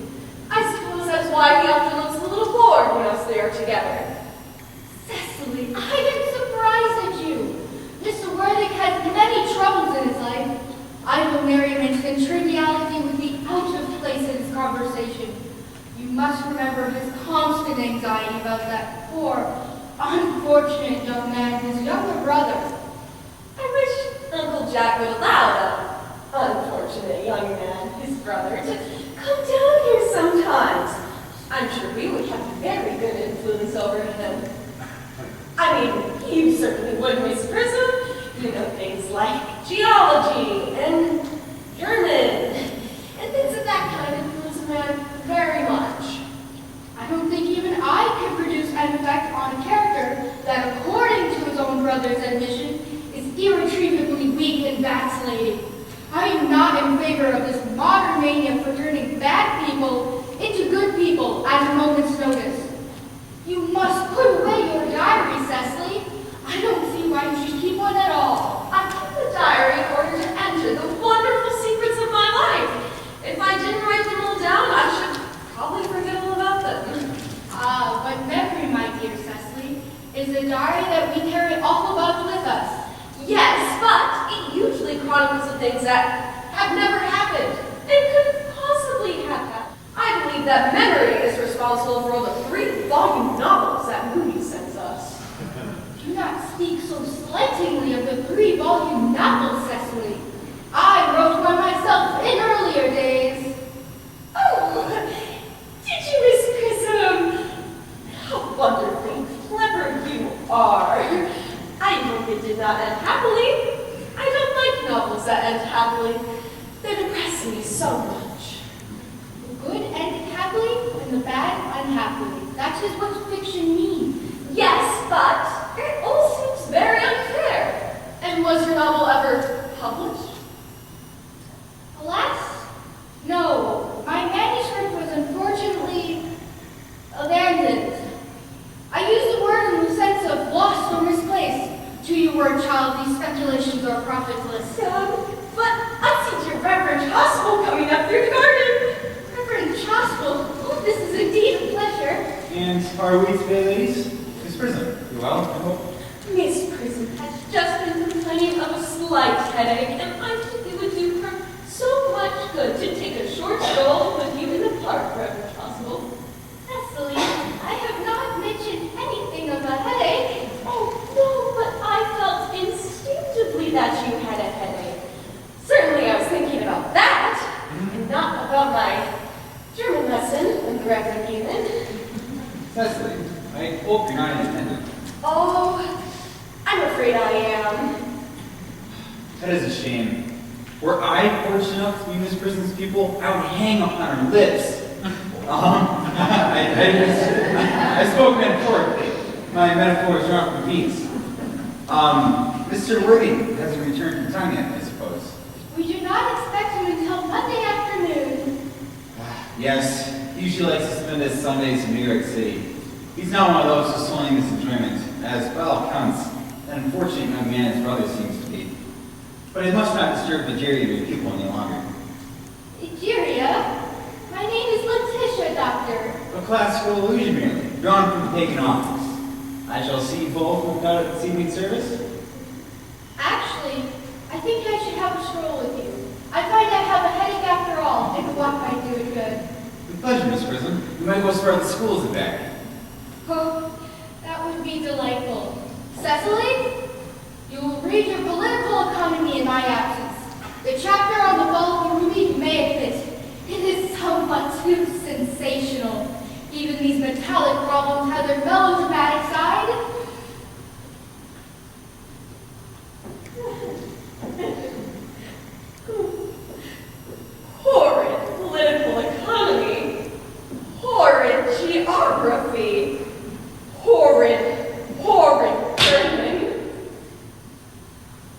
I suppose that's why he often looks a little bored when us they are together. Cecily, I am surprised at you. Mr. Worthing has many troubles in his life. Idle merriment and triviality would be out of place in his conversation. You must remember his constant anxiety about that poor, unfortunate young man, his younger brother. I wish Uncle Jack would allow that unfortunate young man, his brother, to come down here sometimes. I'm sure we would have a very good influence over him. I mean, you certainly would, Miss Prism. You know things like geology and German, and things of that kind influence a man very much. I don't think even I can produce an effect on a character that, according to his own brother's admission, is irretrievably weak and vacillating. I am not in favor of this modern mania for turning bad people into good people at a moment's notice. You must put away your diary, Cecily. I don't see why you should keep one at all. I keep a diary in order to enter the wonderful secrets of my life. If I didn't write them all down, I should probably forget all about them. But memory, my dear Cecily, is a diary that we carry all about with us. Yes, but it usually chronicles the things that have never happened and couldn't possibly have happened. I believe that memory is responsible for all the 3-volume novels that Moody sends us. Do not speak so slightingly of the 3-volume novels, Cecily. I wrote one myself in earlier days. Oh, did you, Miss Prism? How wonderfully clever you are. I hope it did not end happily. I don't like novels that end happily. They depress me so much. The good ended happily and the bad unhappily. That is what fiction means. Yes, but it all seems very unfair. And was your novel ever published? Alas, no. My manuscript was unfortunately abandoned. I use the word in the sense of lost or misplaced. To your word, child, these speculations are profitless. But I see your Reverend Hospital coming up through the garden. Reverend Hospital, oh, this is indeed a pleasure. And are we today, ladies? Miss Prism, you well, I hope? Miss Prism has just been complaining of a slight headache, and I think it would do her so much good to take a short stroll with you in the park, Reverend Hospital. Cecily, I have not mentioned anything of a headache. Oh, no, but I felt instinctively that you had a headache. Certainly I was thinking about that, and not about my German lesson when the Reverend came in. Cecily, I hope you're not independent. Oh, I'm afraid I am. That is a shame. Were I fortunate enough to be Miss Prism's pupil, I would hang upon her lips. I spoke metaphorically. My metaphor is drawn from beats. Mr. Worthing hasn't returned from town yet, I suppose. We do not expect him until Monday afternoon. Yes, he usually likes to spend his Sundays in New York City. He's not one of those who's swelling his enjoyment, as by all accounts, an unfortunate young man his brother seems to be. But it must not disturb the jury of your pupil any longer. Egeria? My name is Letitia, Doctor. A classical illusion merely, drawn from the pagan office. I shall see you both without this evening's service. Actually, I think I should have a stroll with you. I find I have a headache after all, and a walk might do it good. With pleasure, Miss Prism. We might go as far as the schools and back. Oh, that would be delightful. Cecily, you will read your political economy in my absence. The chapter on the fall of the ruby may admit it is somewhat too sensational. Even these metallic problems have their melodramatic side. Horrid political economy. Horrid geography. Horrid German.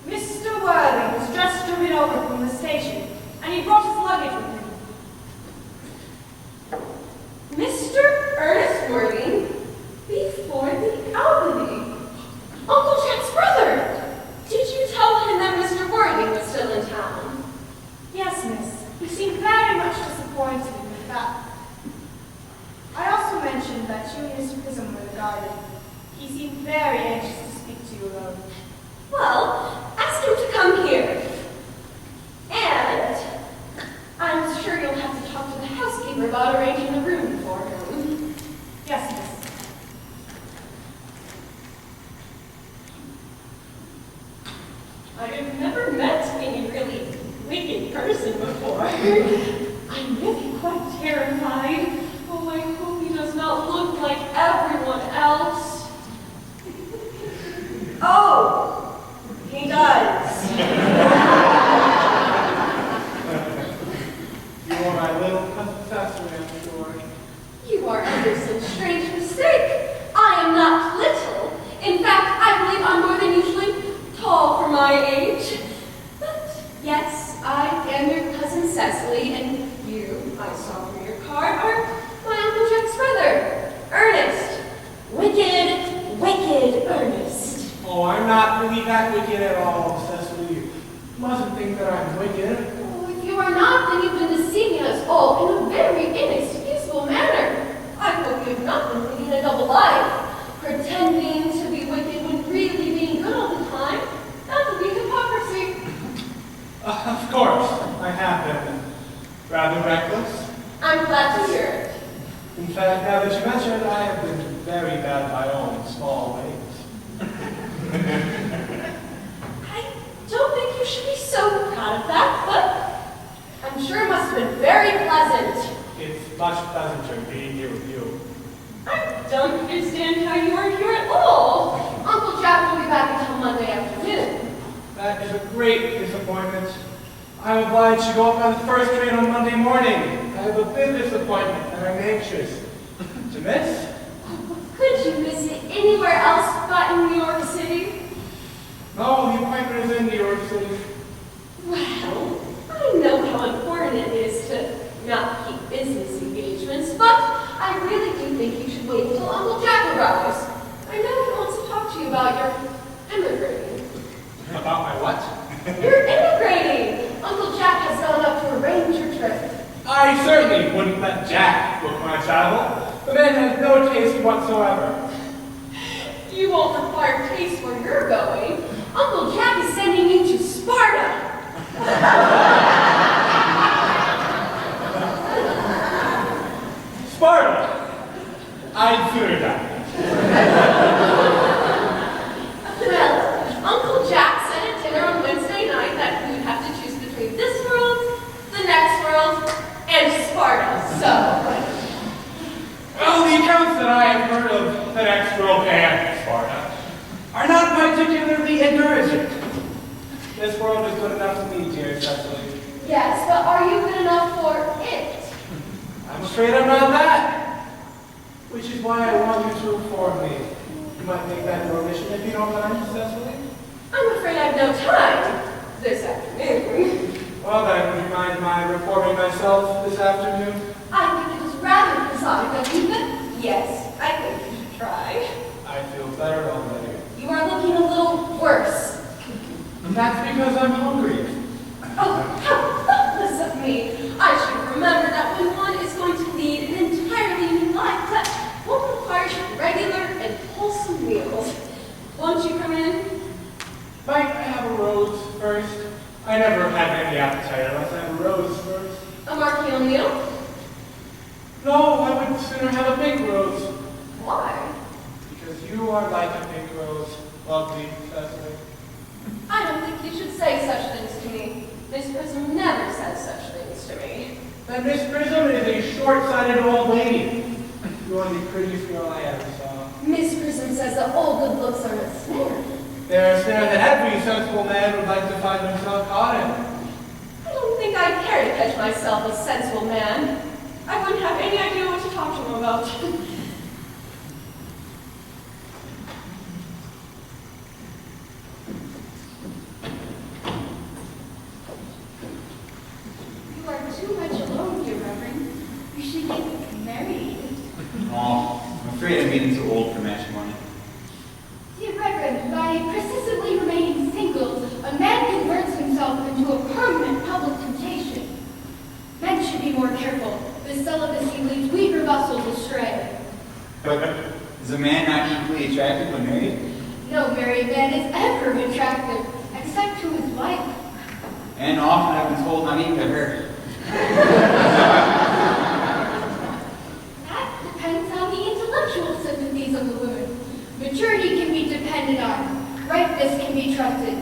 Mr. Worthing has just driven over from the station, and he brought his luggage with him. Mr. Ernest Worthing, before the Albany. Uncle Jack's brother. Did you tell him that Mr. Worthing was still in town? Yes, miss. He seemed very much disappointed with that. I also mentioned that you and Mr. Prism were in the garden. He seemed very anxious to speak to you alone. Well, ask him to come here. And I'm sure you'll have to talk to the housekeeper about arranging the room for him. Yes, miss. I have never met a really wicked person before. I'm really quite terrified. Oh, I hope he does not look like everyone else. Oh, he does. You are my little cousin Cecily, I'm sure. You are under some strange mistake. I am not little. In fact, I believe I'm more than usually tall for my age. But yes, I am your cousin Cecily, and you, I saw from your card, are my Uncle Jack's brother, Ernest. Wicked Ernest. Oh, I'm not really that wicked at all, Cecily. You mustn't think that I'm wicked. Oh, if you are not, then you've been deceiving us all in a very inexcusable manner. I hope you have not been leading a double life, pretending to be wicked when really being good all the time. That would be hypocrisy. Of course, I have been rather reckless. I'm glad to hear it. In fact, now that you mention it, I have been very bad my own small ways. I don't think you should be so proud of that, but I'm sure it must have been very pleasant. It's much pleasanter being here with you. I don't understand how you are here at all. Uncle Jack will be back until Monday afternoon. That is a great disappointment. I'm obliged to go up on the first train on Monday morning. I have a business appointment that I'm anxious to miss. Could you miss it anywhere else but in New York City? No, the appointment is in New York City. Well, I know how important it is to not keep business engagements, but I really do think you should wait until Uncle Jack arrives. I know he wants to talk to you about your immigrating. About my what? You're immigrating! Uncle Jack has gone up to arrange your trip. I certainly wouldn't let Jack book my travel. The man has no taste whatsoever. You won't require taste where you're going. Uncle Jack is sending you to Sparta. Sparta! I'd sooner die. Well, Uncle Jack said at dinner on Wednesday night that we would have to choose between this world, the next world, and Sparta. So, Well, the accounts that I have heard of the next world and Sparta are not particularly encouraging. This world is good enough for me, dear Cecily. yes, but are you good enough for it? I'm afraid I'm not that. Which is why I want you to inform me. You might make that your mission if you don't mind, Cecily. I'm afraid I've no time this afternoon. Well then, would you mind my reforming myself this afternoon? I think it was rather quixotic of you, but yes, I think you should try. I feel better already. You are looking a little worse. And that's because I'm hungry. Oh, how thoughtless of me! I should remember that when one is going to lead an entirely new life, that one requires regular and wholesome meals. Won't you come in? Might I have a rose first? I never have any appetite unless I have a rose first. A Marquis meal? No, I would sooner have a big rose. Why? You are like a pink rose, lovely, Cecily. I don't think you should say such things to me. Miss Prism never says such things to me. Then Miss Prism is a short-sighted old lady. You are the prettiest girl I ever saw. Miss Prism says that all good looks are a snare. They're a snare that every sensible man would like to find himself caught in. I don't think I'd care to catch myself a sensible man. I wouldn't have any idea what to talk to him about. You are too much alone, dear Reverend. You should get married. Oh, I'm afraid I'm getting too old for matrimony. Dear Reverend, by persistently remaining single, a man converts himself into a permanent public temptation. Men should be more careful. The celibacy leads weaker vessels astray. But is a man not equally attractive when married? No married man is ever attractive, except to his wife. And often I've been told not even to her. That depends on the intellectual sympathies of the woman. Maturity can be depended on. Ripeness can be trusted.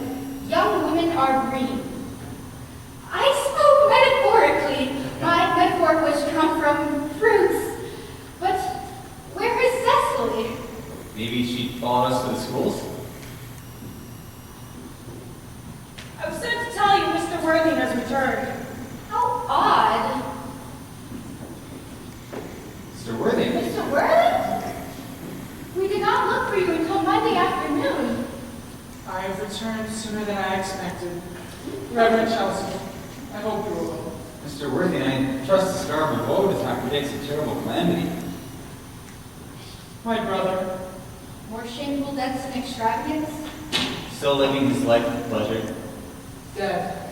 Young women are green. I spoke metaphorically. My metaphor was drawn from fruits. But where is Cecily? Maybe she followed us to the schools? I was sent to tell you Mr. Worthing has returned. How odd. Mr. Worthing? Mr. Worthing? We did not look for you until Monday afternoon. I have returned sooner than I expected. Reverend Chelsea, I hope you are well. Mr. Worthing, I trust the star of woe does not predict a terrible calamity. My brother, More shameful deaths and extravagance? Still living his life with pleasure. dead.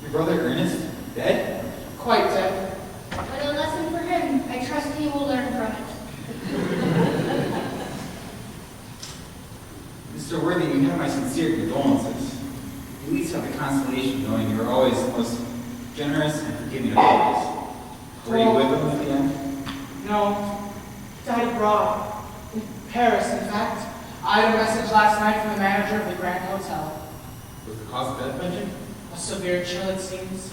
Your brother Ernest? Dead? Quite dead. But a lesson for him. I trust he will learn from it. Mr. Worthing, you have my sincere condolences. You at least have the consolation knowing you were always the most generous and forgiving of others. Were you with him at the end? No, died abroad. In Paris, in fact. I had a message last night from the manager of the Grand Hotel. Was the cause of death mentioned? A severe chill, it seems.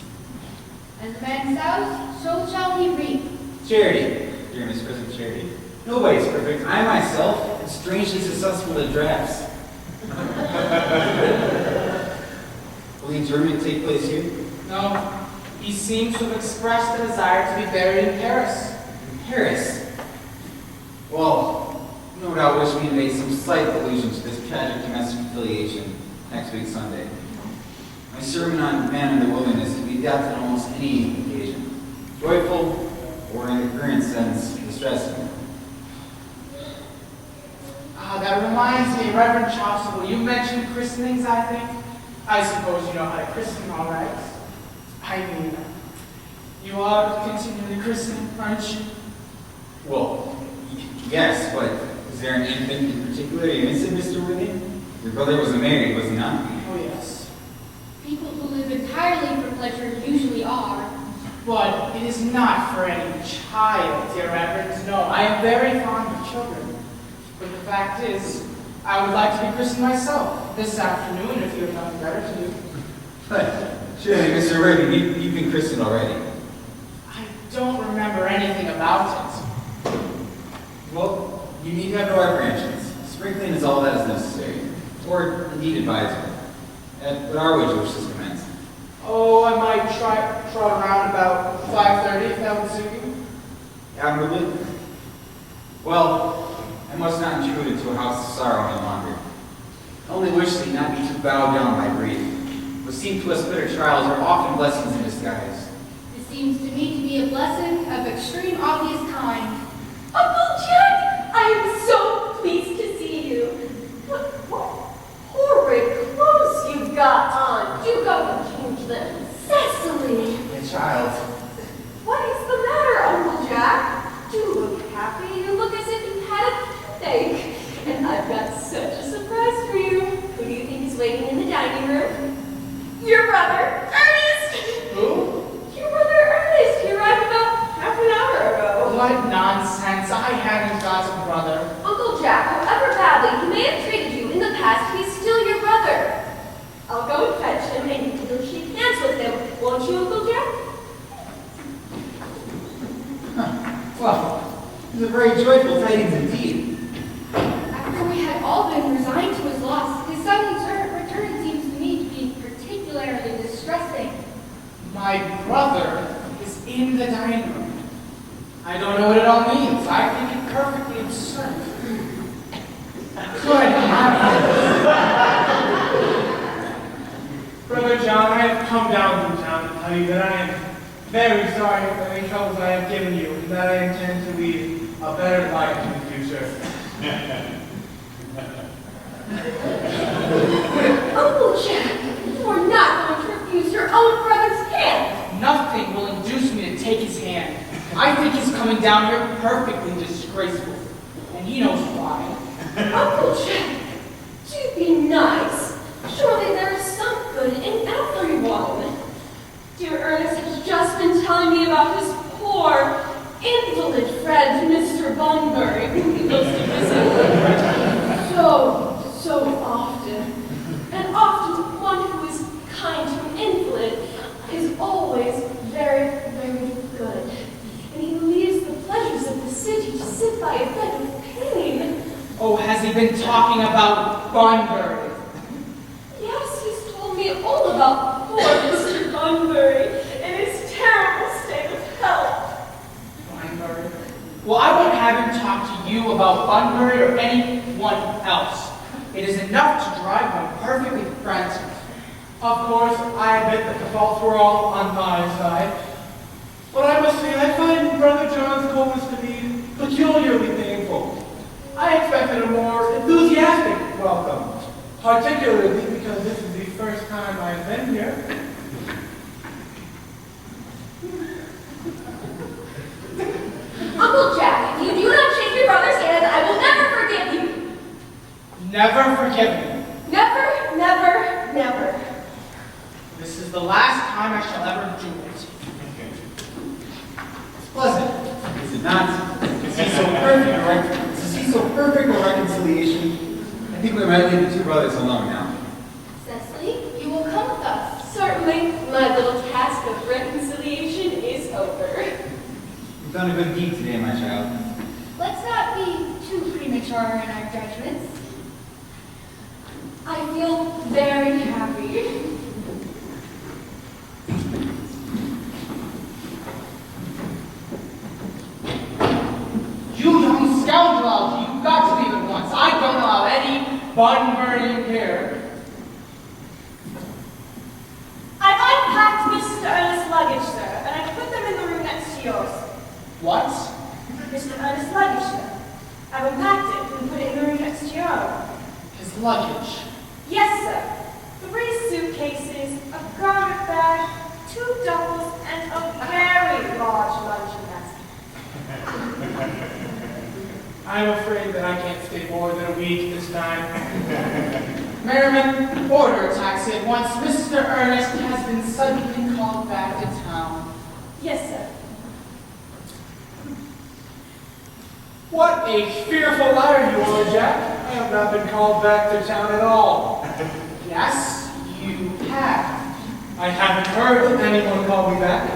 As a man sows, so shall he reap. Charity, dear Miss Prism, charity. Nobody's perfect. I myself am strangely susceptible to drafts. Will the interment take place here? No, he seems to have expressed a desire to be buried in Paris. In Paris? Well, no doubt wish me to make some slight allusion to this tragic domestic affiliation next week Sunday. My sermon on man in the wilderness can be adapted on almost any occasion, joyful or in the current sense, distressing. That reminds me, Reverend Chaucer, you mentioned christenings, I think. I suppose you know how to christen, all right? I mean, you are continually christening, aren't you? Well, yes, but is there an infant in particular you innocent, Mr. Worthing? Your brother wasn't married, was he not? Oh, yes. People who live entirely for pleasure usually are. But it is not for any child, dear Reverend. No, I am very fond of children. But the fact is, I would like to be christened myself this afternoon if you have nothing better to do. But surely, Mr. Worthing, you've been christened already. I don't remember anything about it. Well, you need have no apprehensions. Sprinkling is all that is necessary, or indeed advisable. But our would you wish to commence? Oh, I might trot around about 5:30 if that would suit you. Admirably. Well, I must not intrude into a house of sorrow any longer. I only wish thee not be too bowed down by grief. What seem to us bitter trials are often blessings in disguise. It seems to me to be a blessing of extreme obvious kind. Uncle Jack, I am so pleased to see you. What horrid clothes you've got on. Do go and change them. Cecily! My child. What is the matter, Uncle Jack? You look happy. You look as if you had a toothache. And I've got such a surprise for you. Who do you think is waiting in the dining room? Your brother, Ernest! Who? Your brother, Ernest. He arrived about half an hour ago. What nonsense. I hadn't got a brother. Uncle Jack, all means. I think it perfectly absurd. Good heavens. Brother John, I have come down from town to tell you that I am very sorry for any troubles I have given you, and that I intend to lead a better life in the future. Uncle Jack, you are not going to refuse your own brother's hand. Nothing will induce me to take his hand. I think his coming down here perfectly disgraceful, and he knows why. Uncle Jack, do be nice. Surely there is some good in everyone. Dear Ernest has just been telling me about his poor, invalid friend, Mr. Bunbury, who he goes to visit so often. And often one who is kind to an invalid is always very, very good. And he leaves the pleasures of the city to sit by a bed of pain. Oh, has he been talking about Bunbury? Yes, he's told me all about poor Mr. Bunbury and his terrible state of health. Bunbury? Well, I won't have him talk to you about Bunbury or anyone else. It is enough to drive one perfectly frantic. Of course, I admit that the faults were all on my side. But I must say, I find Brother John's coldness to be peculiarly painful. I expected a more enthusiastic welcome, particularly because this is the first time I have been here. Uncle Jack, if you do not shake your brother's hand, I will never forgive you. Never forgive me. Never, never, never. This is the last time I shall ever do it. It's pleasant, is it not? To see so perfect a reconciliation. I think we might leave the two brothers alone now. Cecily, you will come with us. Certainly, my little task of reconciliation is over. You've done a good deed today, my child. Let's not be too premature in our judgments. I feel very happy. You young scoundrel, you've got to leave at once. I don't allow any Bunbury here. I've unpacked Mr. Ernest's luggage, sir, and I've put them in the room next to yours. What? Mr. Ernest's luggage, sir. I've unpacked it and put it in the room next to your own. His luggage. Yes, sir. 3 suitcases, a garment bag, 2 duffels, and a very large luncheon basket. I'm afraid that I can't stay more than a week this time. Merriman, order a taxi at once. Mr. Ernest has been suddenly called back to town. Yes, sir. What a fearful liar you are, Jack. I have not been called back to town at all. Yes, you have. I haven't heard anyone call me back.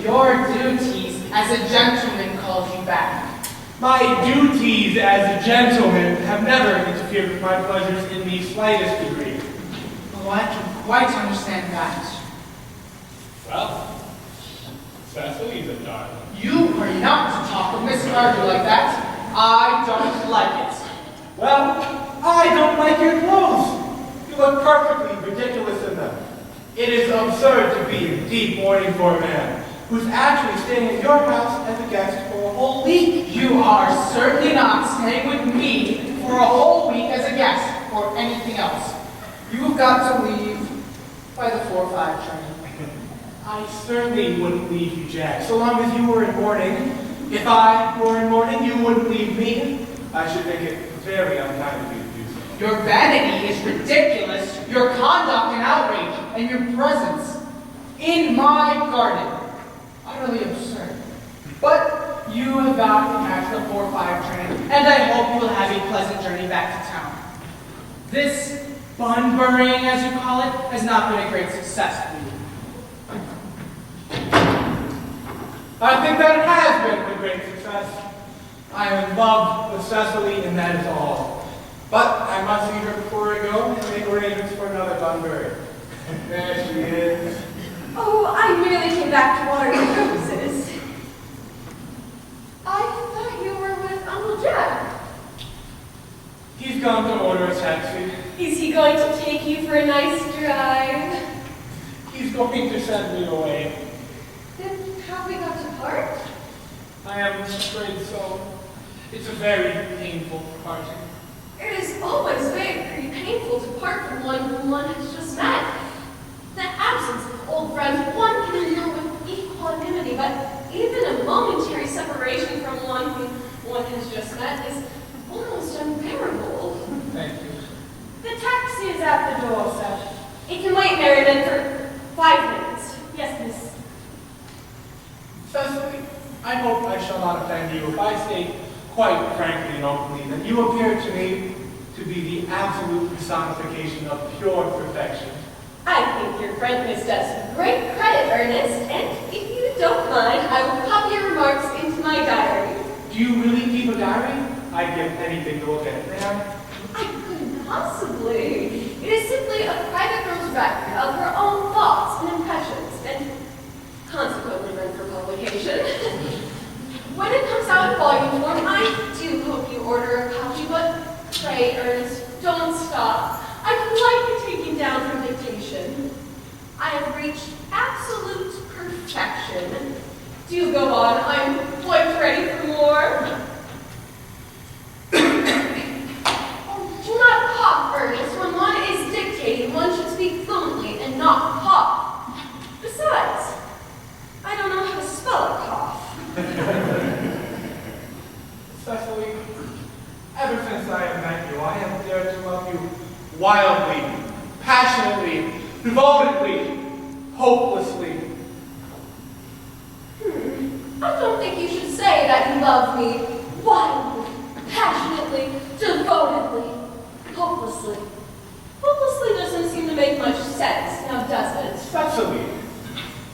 Your duties as a gentleman called you back. My duties as a gentleman have never interfered with my pleasures in the slightest degree. Oh, I can quite understand that. Well, Cecily's a darling. You are not to talk of Miss Carter like that. I don't like it. Well, I don't like your clothes. You look perfectly ridiculous in them. It is absurd to be in deep mourning for a man who's actually staying at your house as a guest for a whole week. You are certainly not staying with me for a whole week as a guest or anything else. You've got to leave by the 4:05 train. I certainly wouldn't leave you, Jack, so long as you were in mourning. If I were in mourning, you wouldn't leave me. I should think it very unkind of you to do so. Your vanity is ridiculous, your conduct an outrage, and your presence in my garden utterly absurd. But you have got to catch the 4:05 train, and I hope you will have a pleasant journey back to town. This Bunburying, as you call it, has not been a great success for you. I think that it has been a great success. I am in love with Cecily, and that is all. But I must see her before I go and make arrangements for another Bunbury. There she is. Oh, I merely came back to water your roses. I gone to order a taxi. Is he going to take you for a nice drive? He's going to send me away. Then have we got to part? I am afraid so. It's a very painful parting. It is always very painful to part from one whom one has just met. The absence of old friends one can endure with equanimity, but even a momentary separation from one whom one has just met is almost unbearable. Thank you. The taxi is at the door, sir. It can wait, Merriman, for 5 minutes. Yes, miss. Cecily, I hope I shall not offend you if I state quite frankly and openly that you appear to me to be the absolute personification of pure perfection. I think your frankness does great credit, Ernest, and if you don't mind, I will copy your remarks into my diary. Do you really keep a diary? I'd give anything to look at it. May I? I couldn't possibly. It is simply a private girl's record of her own thoughts and impressions, and consequently meant for publication. When it comes out in volume form, I do hope you order a copy, but pray, Ernest, don't stop. I'd like to take you down from dictation. I have reached absolute perfection. Do go on. I'm quite ready for more. Oh, do not cough, Ernest. When one is dictating, one should speak fluently and not cough. Besides, I don't know how to spell a cough. Cecily, ever since I have met you, I have dared to love you wildly, passionately, devotedly, hopelessly. I don't think you should say that you love me wildly, passionately, devotedly, hopelessly. Hopelessly doesn't seem to make much sense, now does it? Cecily,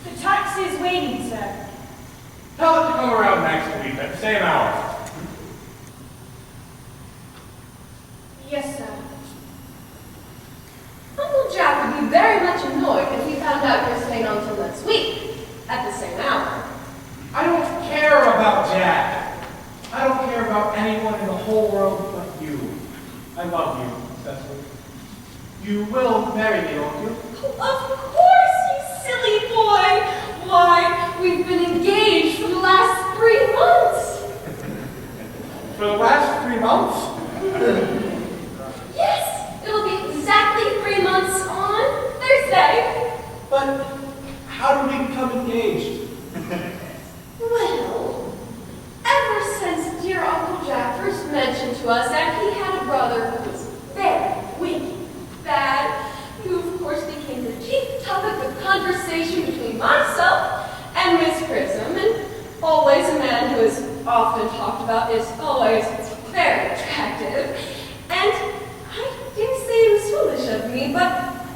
The taxi is waiting, sir. tell it to come around next week at the same hour. Yes, sir. Uncle Jack would be very much annoyed if he found out you're staying on till next week, at the same hour. I don't care about Jack. I don't care about anyone in the whole world but you. I love you, Cecily. You will marry me, won't you? Of course, you silly boy! Why, we've been engaged for the last 3 months. For the last 3 months? Yes, it'll be exactly 3 months on Thursday. But how did we become engaged? Well, ever since dear Uncle Jack first mentioned to us that he had a brother who was very wicked, bad, who of course became the chief topic of conversation between myself and Miss Prism, and always a man who is often talked about is always very attractive. And I dare say it was foolish of me, but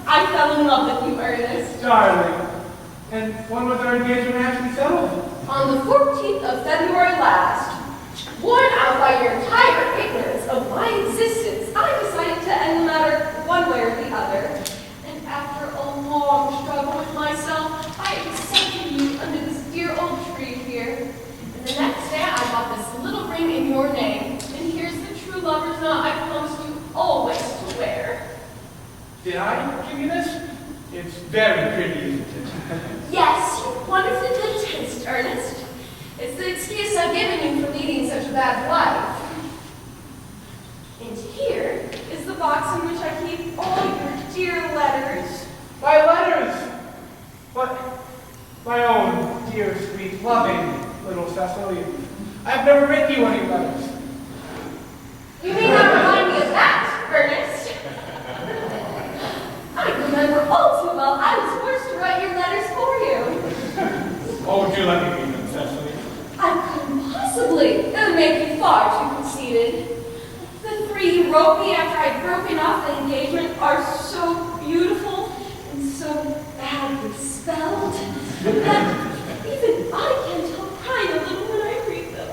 I fell in love with you, Ernest. Darling. And when was our engagement actually settled? On the 14th of February last, worn out by your entire ignorance of my existence, I decided to end the matter one way or the other. And after a long struggle with myself, I accepted you under this dear old tree here. And the next day, I bought this little ring in your name. And here's the true lover's knot I promised you always to wear. Did I give you this? It's very pretty, isn't it? Yes, you've wonderfully good taste, Ernest. It's the excuse I've given you for leading such a bad life. And here is the box in which I keep all your dear letters. My letters! But my own dear, sweet, loving little Cecily, I've never written you any letters. You may not remind me of that, Ernest. I remember all too well I was forced to write your letters for you. Oh, would you let me read them, Cecily? I couldn't possibly. It would make you far too conceited. The 3 you wrote me after I'd broken off the engagement are so beautiful and so badly spelled that even I can't help crying a little when I read them.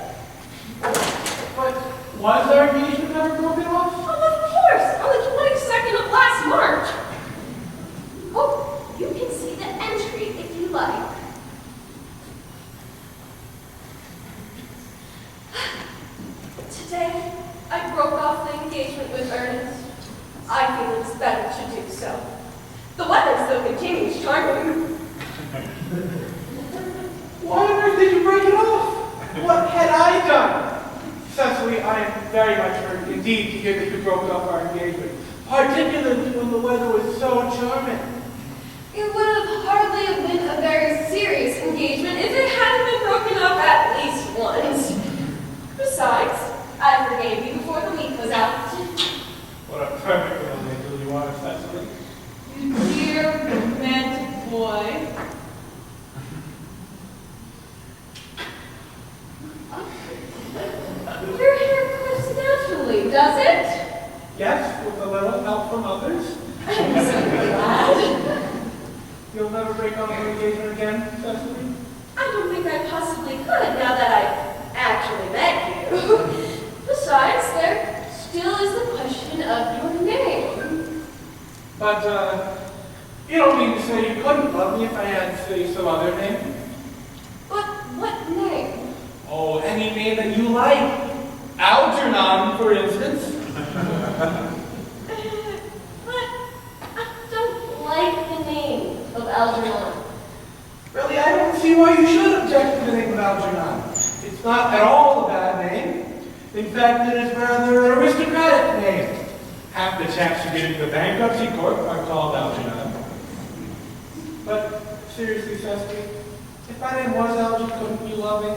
But was our engagement ever broken off? Oh, of course, on the 22nd of last March. Oh, you can see the entry if you like. Today, I broke off the engagement with Ernest. better to do so. The weather still continues charming. Why on earth did you break it off? What had I done? Cecily, I am very much hurt indeed to hear that you broke off our engagement, particularly when the weather was so charming. It would have hardly have been a very serious engagement if it hadn't been broken up at least once. Besides, I forgave you before the week was out. What a perfect little angel you are, Cecily. You dear romantic boy. Your hair clips naturally, does it? Yes, with a little help from others. I'm so glad. You'll never break off your engagement again, Cecily? I don't think I possibly could now that I've actually met you. Besides, there still is the question of your name. But, you don't mean to say you couldn't love me if I had, say, some other name? But what name? Oh, any name that you like. Algernon, for instance. But I don't like the name of Algernon. Really, I don't see why you should object to the name of Algernon. It's not at all a bad name. In fact, it is rather an aristocratic name. Half the chaps who get into the bankruptcy court are called Algernon. But seriously, Cecily, if my name was Algernon, couldn't you love me?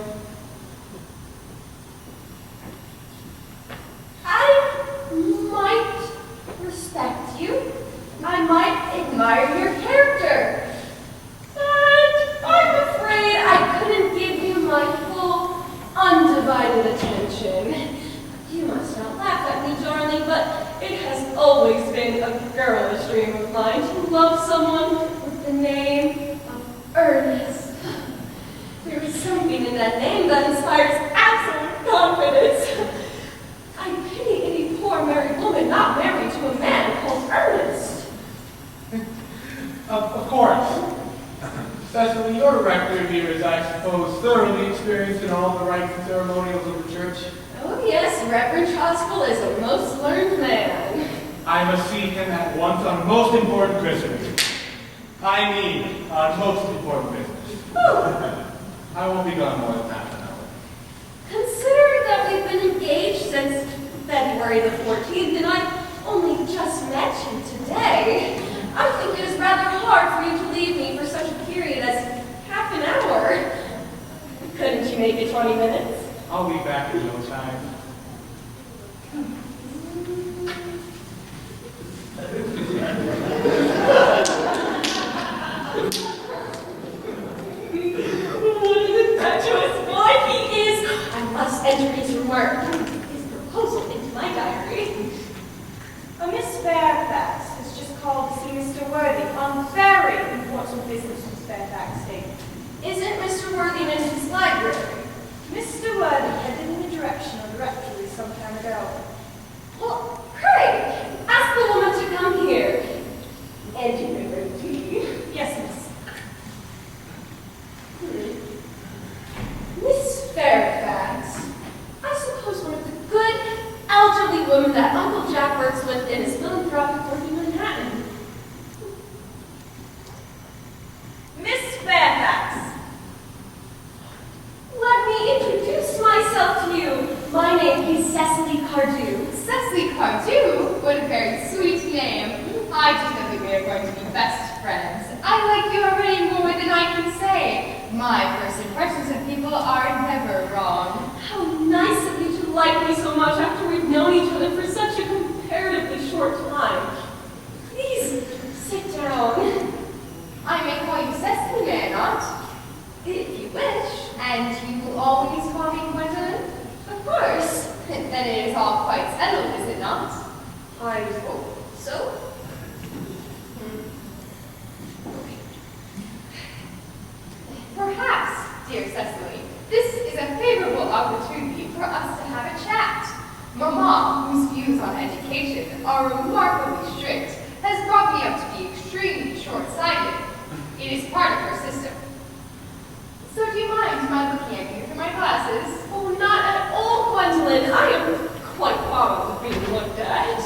I might respect you. I might admire your character. But I'm afraid I couldn't give you my full, undivided attention. You must not laugh at me, darling, but it has always been a girlish dream of mine to love someone with the name of Ernest. There is something in that name that inspires absolute confidence. I pity any poor married woman not married to a man called Ernest. Of course. Cecily, your rector here is, I suppose, thoroughly experienced in all the rites and ceremonials of the church. Oh yes, Reverend Choskel is a most learned man. I must see him at once on most important business. I mean, on most important business. Oh. I won't be gone more than half an hour. Considering that we've been engaged since February the 14th, and I've only just met you today, I think it is rather hard for you to leave me for such a period as half an hour. Couldn't you make it 20 minutes? I'll be back in no time. What an impetuous boy he is! I must enter his remark, his proposal into my diary. A Miss Fairfax has just called to see Mr. Worthy on very important business in Fairfax State. Isn't Mr. Worthing in his library? Mr. Worthy headed in the direction of the rectory some time ago. Well, pray, ask the woman to come here. And you remember tea? Yes, miss. Miss Fairfax, I suppose one of the good, elderly women that Uncle Jack works with in his philanthropic work in Manhattan. Miss Fairfax! Let me introduce myself to you. My name is Cecily Cardew. Cecily Cardew? What a very sweet name. I just don't think we are going to be best friends. I like you already more than I can say. My first impressions of people are never wrong. How nice of you to like me so much after we've known each other for such a comparatively short time. Please, sit down. I may call you Cecily, may I not? If you wish. And you will always call me Gwendolyn? Of course. Then it is all quite settled, is it not? I hope so. Perhaps, dear Cecily, this is a favorable opportunity for us to have a chat. Mamma, whose views on education are remarkably strict, has brought me up to be extremely short-sighted. It is part of her system. So do you mind my looking at you through my glasses? Oh, not at all, Gwendolyn. I am quite fond of being looked at.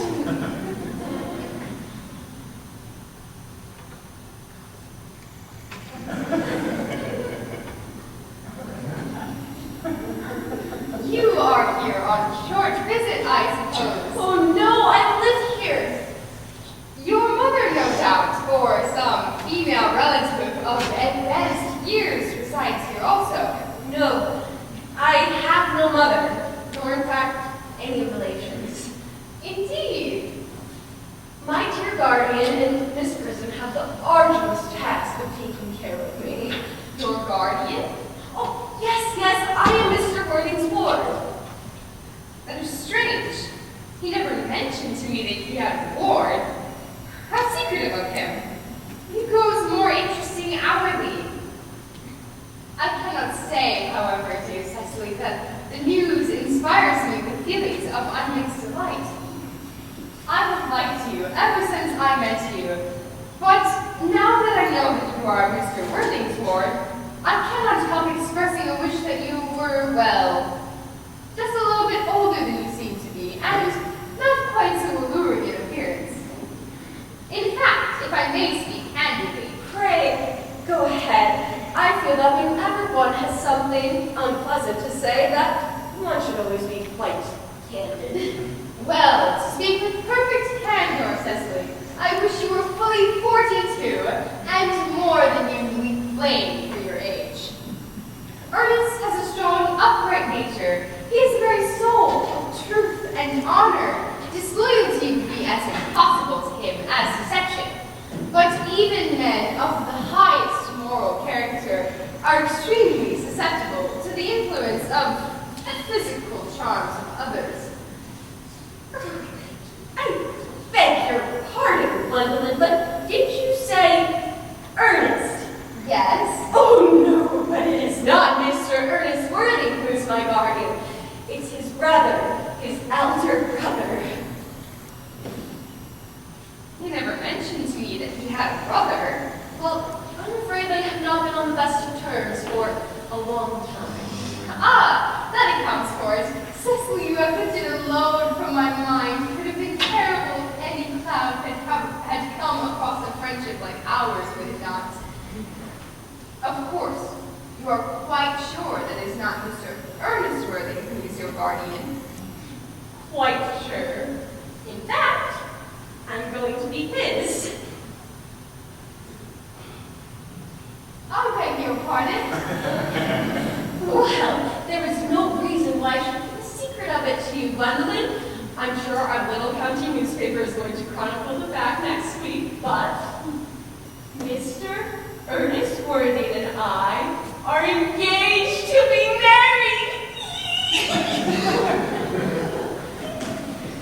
Mr. Guardian and Miss Prism have the arduous task of taking care of me. Your guardian? Oh, yes, I am Mr. Worthing's ward. That is strange. He never mentioned to me that he had a ward. How secretive of him. He grows more interesting hourly. I cannot say, however, dear Cecily, that the news inspires me with feelings of unmixed delight. I have liked you ever since I met you, but now that I know that you are Mr. Worthing's ward, I cannot help expressing a wish that you were, well, just a little bit older than you seem to be, and not quite so alluring in appearance. In fact, if I may speak candidly, Pray, go ahead. I feel that whenever one has something unpleasant to say, that one should always be quite candid. well, to speak with perfect candor, Cecily, I wish you were fully 42 and more than usually plain for your age. Ernest has a strong, upright nature. He is the very soul of truth and honor. Disloyalty would be as impossible to him as deception. But even men of the highest moral character are extremely susceptible to the influence of the physical charms of others. I beg your pardon, Gwendolyn, but did you say Ernest? Yes? Oh, no, but it is not Mr. Ernest Worthing who is my guardian. It's his brother, his elder brother. He never mentioned to me that he had a brother. Well, I'm afraid they have not been on the best of terms for a long time. Ah, that accounts for it. Cecily, you have lifted a load from my mind. It would have been terrible if any cloud had come across a friendship like ours, would it not? Of course, you are quite sure that it is not Mr. Ernest Worthing who is your guardian. Quite sure. In fact, I'm going to be his. I beg your pardon. Well, there is no reason why I should keep a secret of it to you, Gwendolyn. I'm sure our little county newspaper is going to chronicle the fact next week, but Mr. Ernest Worthing and I are engaged to be married.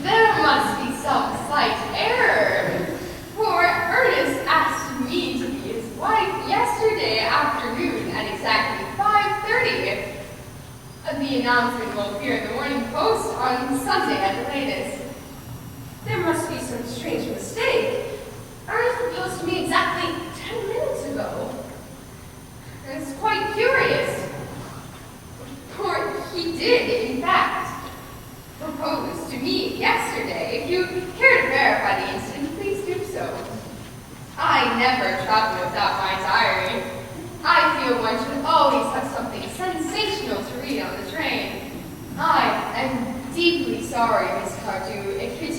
There must be some slight error, for Ernest asked me to be his wife yesterday afternoon at exactly 5:30. The announcement will appear in the Morning Post on Sunday at the latest. There must be some strange mistake. Ernest proposed to me exactly 10 minutes ago. It's quite curious, for he did, in fact, propose to me yesterday. If you care to verify the incident, please do so. I never travel without my diary. I feel one should always have something sensational to read on the train. I am deeply sorry, Miss Cardew, if it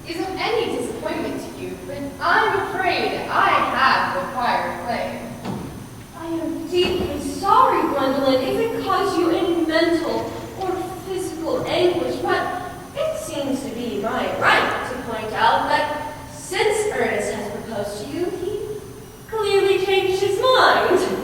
is of any disappointment to you, but I'm afraid I have required claim. I am deeply sorry, Gwendolyn, if it caused you any mental or physical anguish, but it seems to be my right to point out that since Ernest has proposed to you, he clearly changed his mind.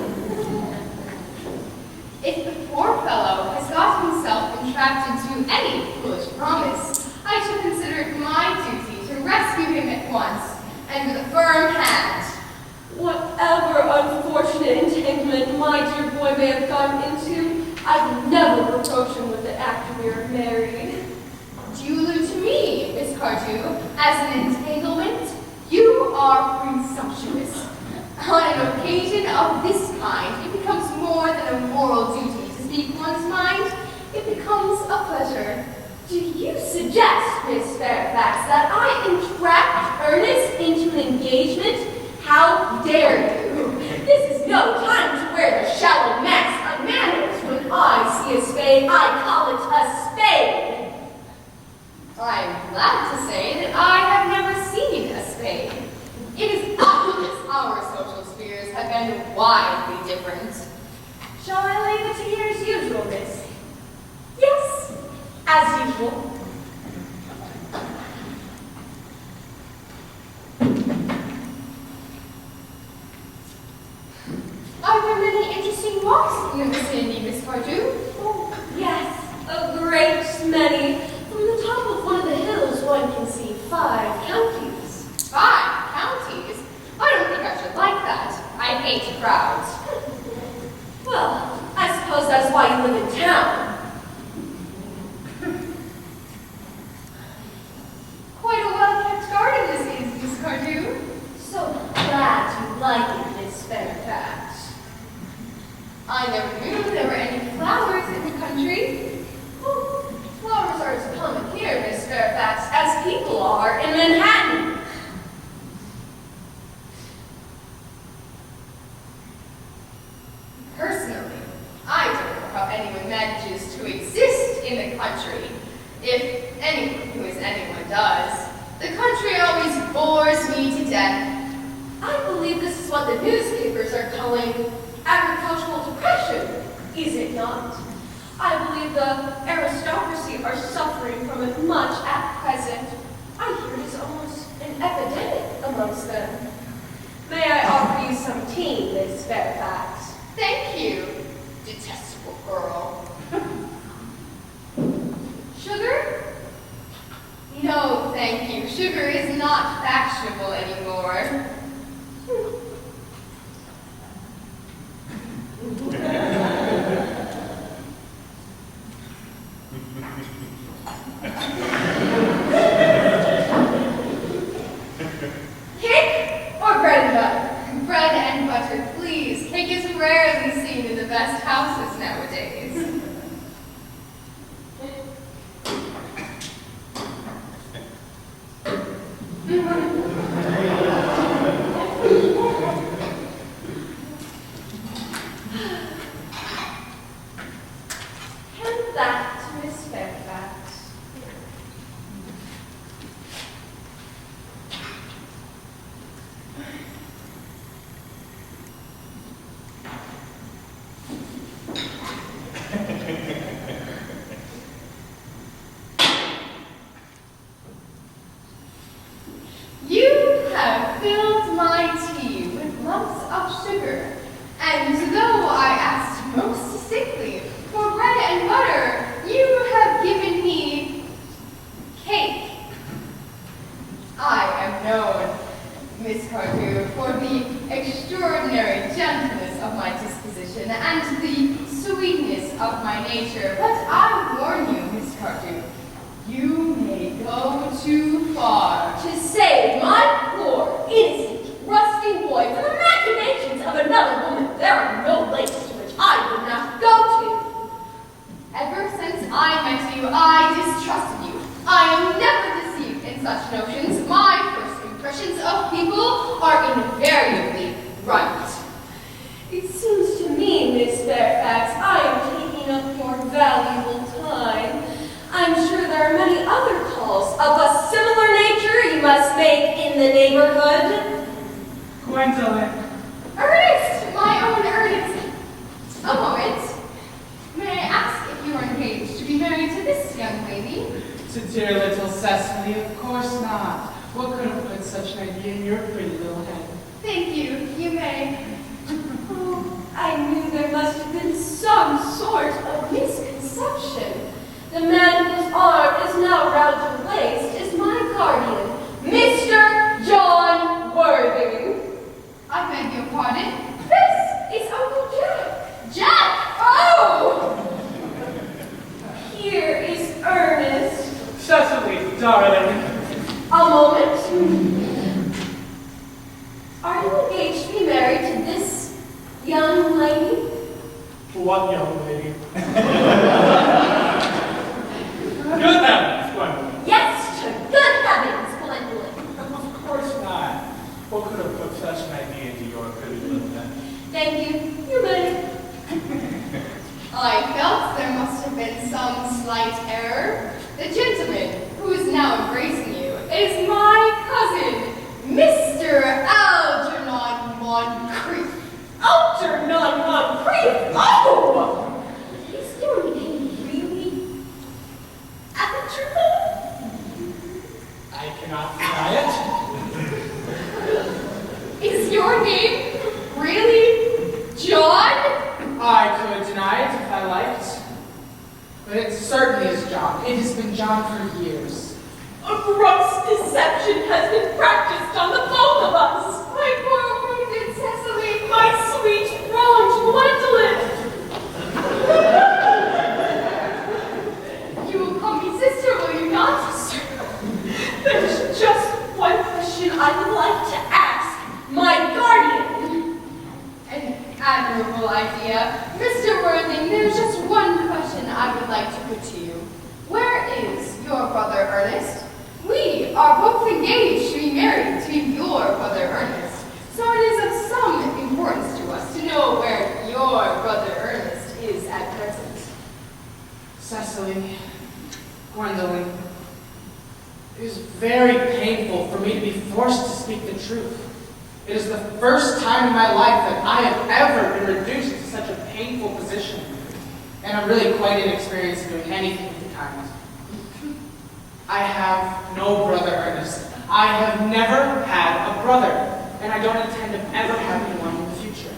If the poor fellow has got himself entrapped into any foolish promise, I shall consider it my duty to rescue him at once, and with a firm hand. Whatever unfortunate entanglement my dear boy may have gotten into, I'd never reproach him with the act of being married. Do you allude to me, Miss Cardew, as an entanglement? You are presumptuous. On an occasion of this kind, it becomes more than a moral duty to speak one's mind. It becomes a pleasure. Do you suggest, Miss Fairfax, that I entrapped Ernest into an engagement? How dare you? This is no time to wear the shallow mask of manners. When I see a spade, I call it a spade. I'm glad to say that I have never seen a spade. It is obvious our social spheres have been widely different. Shall I leave it to you as usual, miss? Yes, as usual. in the vicinity, Miss Cardew? Oh, yes, a great many. From the top of one of the hills, one can see 5 counties. 5 counties? I don't think I should like that. I hate crowds. Well, I suppose that's why you live in town. Quite a well-kept garden this is, Miss Cardew. So glad you like it, Miss Fairfax. I never knew there were any flowers in the country. Oh, flowers are as common here, Miss Fairfax, as people are in Manhattan. Personally, I don't know how anyone manages to exist in the country. If anyone who is anyone does. The country always bores me to death. I believe this is what the newspapers are calling agricultural depression, is it not? I believe the aristocracy are suffering from it much at present. I hear it is almost an epidemic amongst them. May I offer you some tea, Miss Fairfax? Thank you, detestable girl. Sugar? No, thank you. Sugar is not fashionable anymore. Cake or bread and butter? Bread and butter, please. Cake is rarely seen in the best houses nowadays. Hand that to Miss Fairfax. You have filled my tea with lumps of sugar, and though I asked most distinctly for bread and butter, you have given me cake. I am known, Miss Cardew, for the extraordinary gentleness of my disposition and the sweetness of my nature, but I warn you, Miss Cardew, you may go too far. To save my poor, innocent, rusting boy from the machinations of another woman, there are no lengths to which I would not go to. Ever since I met you, I distrusted you. I am never deceived in such notions. My first impressions of people are invariably right. It seems to me, Miss Fairfax, I am taking up your valuable time. I'm sure there are many other calls of a similar nature you must make in the neighborhood. Gwendolyn. Ernest, my own Ernest. A moment. May I ask if you are engaged to be married to this young lady? To dear little Cecily, of course not. What could have put such an idea in your pretty little head? Thank you. You may. Oh, I knew there must have been some sort of misconception. The man whose arm is now round your waist is my guardian, Mr. John Worthing. I beg your pardon? This is Uncle Jack. Jack! Oh! Here is Ernest. Cecily, darling. A moment. Are you engaged to be married to this young lady? What young lady? Good heavens, Gwendolyn. Yes, to good heavens, Gwendolyn. Of course not. What could have put such an idea into your pretty little head? Thank you. You may. I felt there must have been some slight error. The gentleman who is now embracing you is my cousin, Mr. Algernon Moncrief. Algernon Moncrief! Oh! Is your name really Algernon? I cannot deny it. Is your name really John? I could brother Ernest. We are both engaged to be married to your brother Ernest. So it is of some importance to us to know where your brother Ernest is at present. Cecily, Gwendolyn, it is very painful for me to be forced to speak the truth. It is the first time in my life that I have ever been reduced to such a painful position, and I'm really quite inexperienced in doing anything of the kind. I have no brother Ernest. I have never had a brother, and I don't intend to ever have anyone in the future.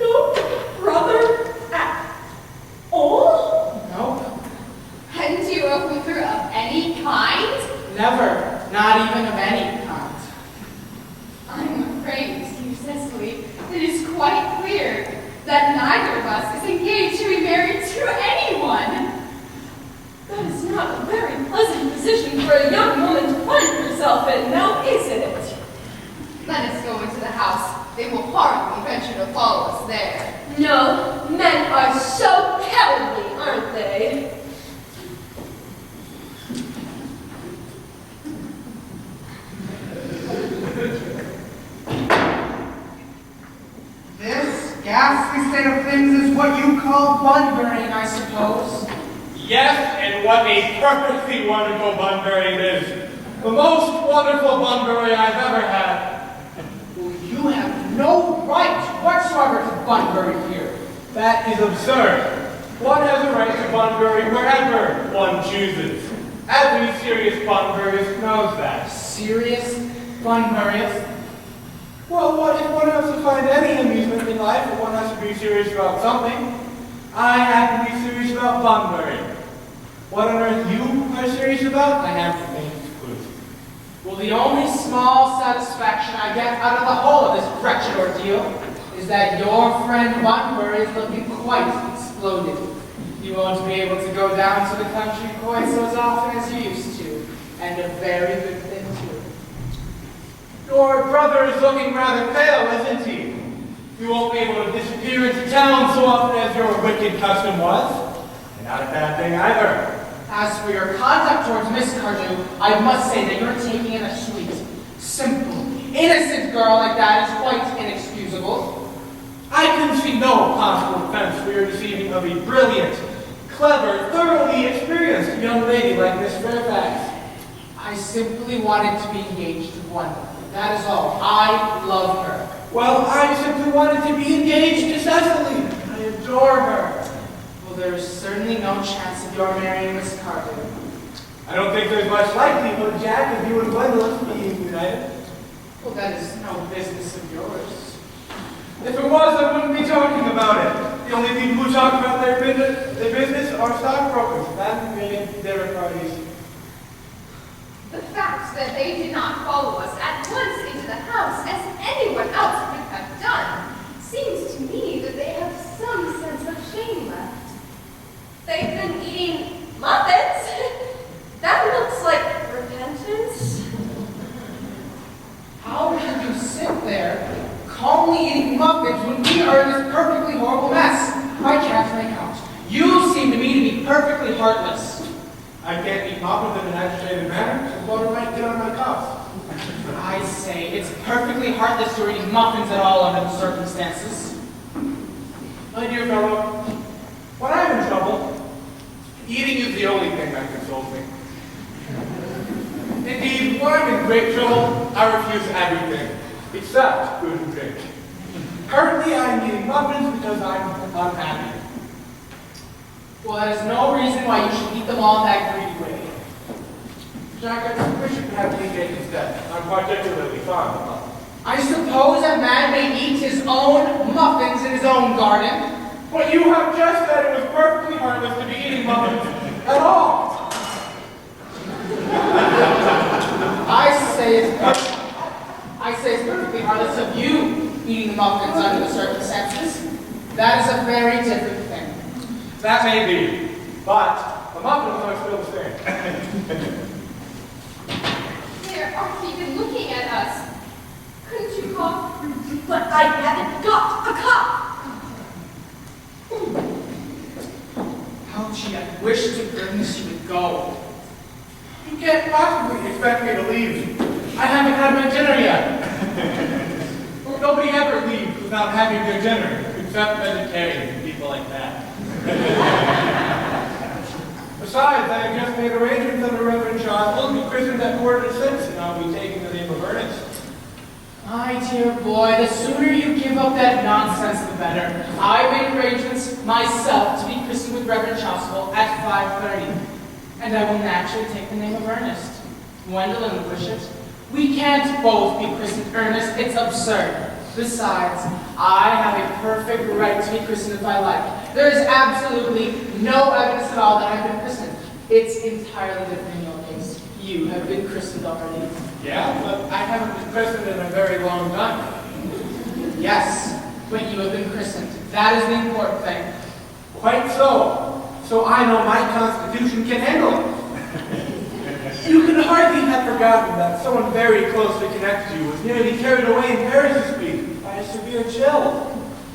No brother at all? Nope. And you a brother of any kind? Never. Not even of any kind. I'm afraid, dear Cecily, it is quite clear that neither of us is engaged to be married to anyone. That is not a very pleasant position for a young woman to find herself in, now is it? Let us go into the house. They will hardly venture to follow us there. No, men are so cowardly, aren't they? This ghastly state of things is what you call bun-burning, I suppose. Yes, and what a perfectly wonderful bunbury it is. The most wonderful bunbury I've ever had. Well, you have no right whatsoever to Bunbury here. That is absurd. One has a right to Bunbury wherever one chooses. Every serious Bunburyist knows that. Serious Bunburyist? Well, what if one has to find any amusement in life, or one has to be serious about something? I happen to be serious about Bunbury. What on earth you are serious about, I have the faintest clue. Well, the only small satisfaction I get out of the whole of this wretched ordeal is that your friend Bunbury is looking quite exploded. You won't be able to go down to the country quite so often as you used to, and a very good thing too. Your brother is looking rather pale, isn't he? You won't be able to disappear into town so often as your wicked custom was. And not a bad thing either. As for your conduct towards Miss Cardew, I must say that you're taking in a sweet, simple, innocent girl like that is quite inexcusable. I can see no possible offense for your deceiving of a brilliant, clever, thoroughly experienced young lady like Miss Fairfax. I simply wanted to be engaged to Gwendolyn. That is all. I love her. Well, I simply wanted to be engaged to Cecily. I adore her. Well, there is certainly no chance of your marrying Miss Cardew. I don't think there's much likelihood, Jack, of you and Gwendolyn being united. Well, that is no business of yours. If it was, I wouldn't be talking about it. The only people who talk about their business are stockbrokers and million dinner parties. The fact that they did not follow us at once into the house as anyone else would have done seems to me that they have some sense of shame left. They've been eating muffins. That looks like repentance. How can you sit there calmly eating muffins when we are in this perfectly horrible mess? I can't make out. You seem to me to be perfectly heartless. I can't eat muffins in an agitated manner, so water might get on my cuffs. I say, it's perfectly heartless to eat muffins at all under the circumstances. My dear fellow, when I'm in trouble, eating is the only thing that consoles me. Indeed, when I'm in great trouble, I refuse everything, except food and drink. Currently, I'm eating muffins because I'm unhappy. Well, that is no reason why you should eat them all in that greedy way. Jack, I wish you could have me cake instead. I'm particularly fond of muffins. I suppose a man may eat his own muffins in his own garden. But you have just said it was perfectly harmless to be eating muffins at all. I say it's perfectly heartless of you eating the muffins under the circumstances. That is a very different thing. That may be, but the muffins are still the same. There, aren't even looking at us. Couldn't you cough? But I haven't got a cup. Ouchie, I wish to goodness you would go. possibly expect me to leave? I haven't had my dinner yet. Nobody ever leaves without having their dinner, except vegetarians and people like that. Besides, I have just made arrangements that the Reverend John will be christened at 6:45, and I'll be taking the name of Ernest. My dear boy, the sooner you give up that nonsense, the better. I made arrangements myself to be christened with Reverend Chasuble at 5:30. And I will naturally take the name of Ernest. Gwendolyn would wish it. We can't both be christened Ernest. It's absurd. Besides, I have a perfect right to be christened if I like. There is absolutely no evidence at all that I've been christened. It's entirely different in your case. You have been christened already. Yeah, but I haven't been christened in a very long time. Yes, but you have been christened. That is the important thing. Quite so. So I know my constitution can handle it. You can hardly have forgotten that someone very closely connected to you was nearly carried away in Paris this week by a severe chill.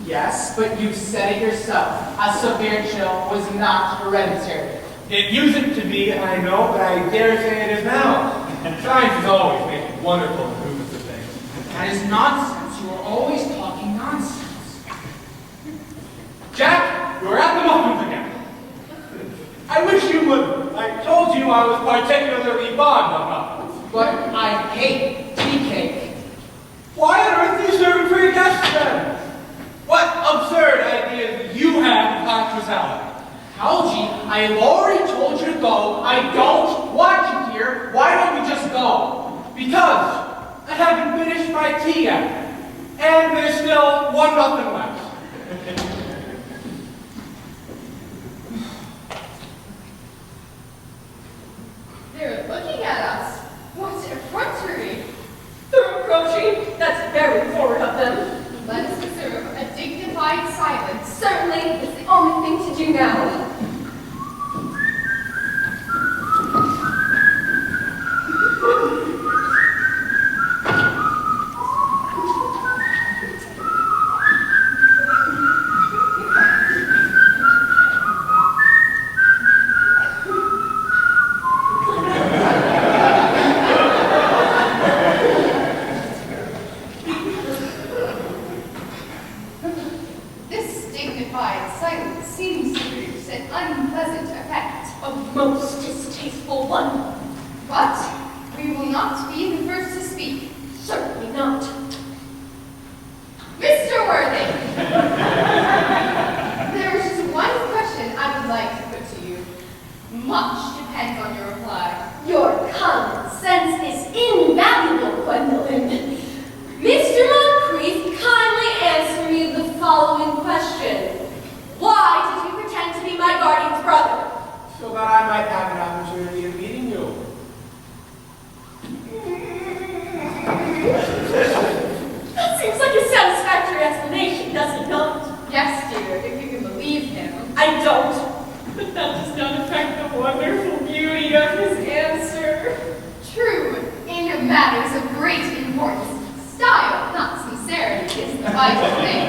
Yes, but you said it yourself. A severe chill was not hereditary. It used to be, I know, but I dare say it is now. Science is always making wonderful improvements of things. That is nonsense. You are always talking nonsense. Jack, you're at the muffins again. I wish you would. I told you I was particularly fond of muffins. But I hate tea cake. Why on earth do you serve it for your guests then? What absurd ideas you have of hospitality? Algie, I have already told you to go. I don't want you here. Why don't you just go? Because I haven't finished my tea yet. And there's still one muffin left. They're looking at us. What effrontery. They're approaching. That's very forward of them. Let us observe a dignified silence. Certainly, it's the only thing to do now. This dignified silence seems to produce an unpleasant effect. A most distasteful one. But we will not be the first to speak. Certainly not. Mr. Worthing! There is just one question I would like to put to you. Much depends on your reply. Your common sense is invaluable, Gwendolyn. Mr. Moncrief, kindly answer me the following question. Why did you pretend to be my guardian's brother? So that I might have an opportunity of meeting you. That seems like a satisfactory explanation, does it not? Yes, dear, if you can believe him. I don't. But that does not affect the wonderful beauty of his answer. True, in matters of great importance, style, not sincerity, is the vital thing.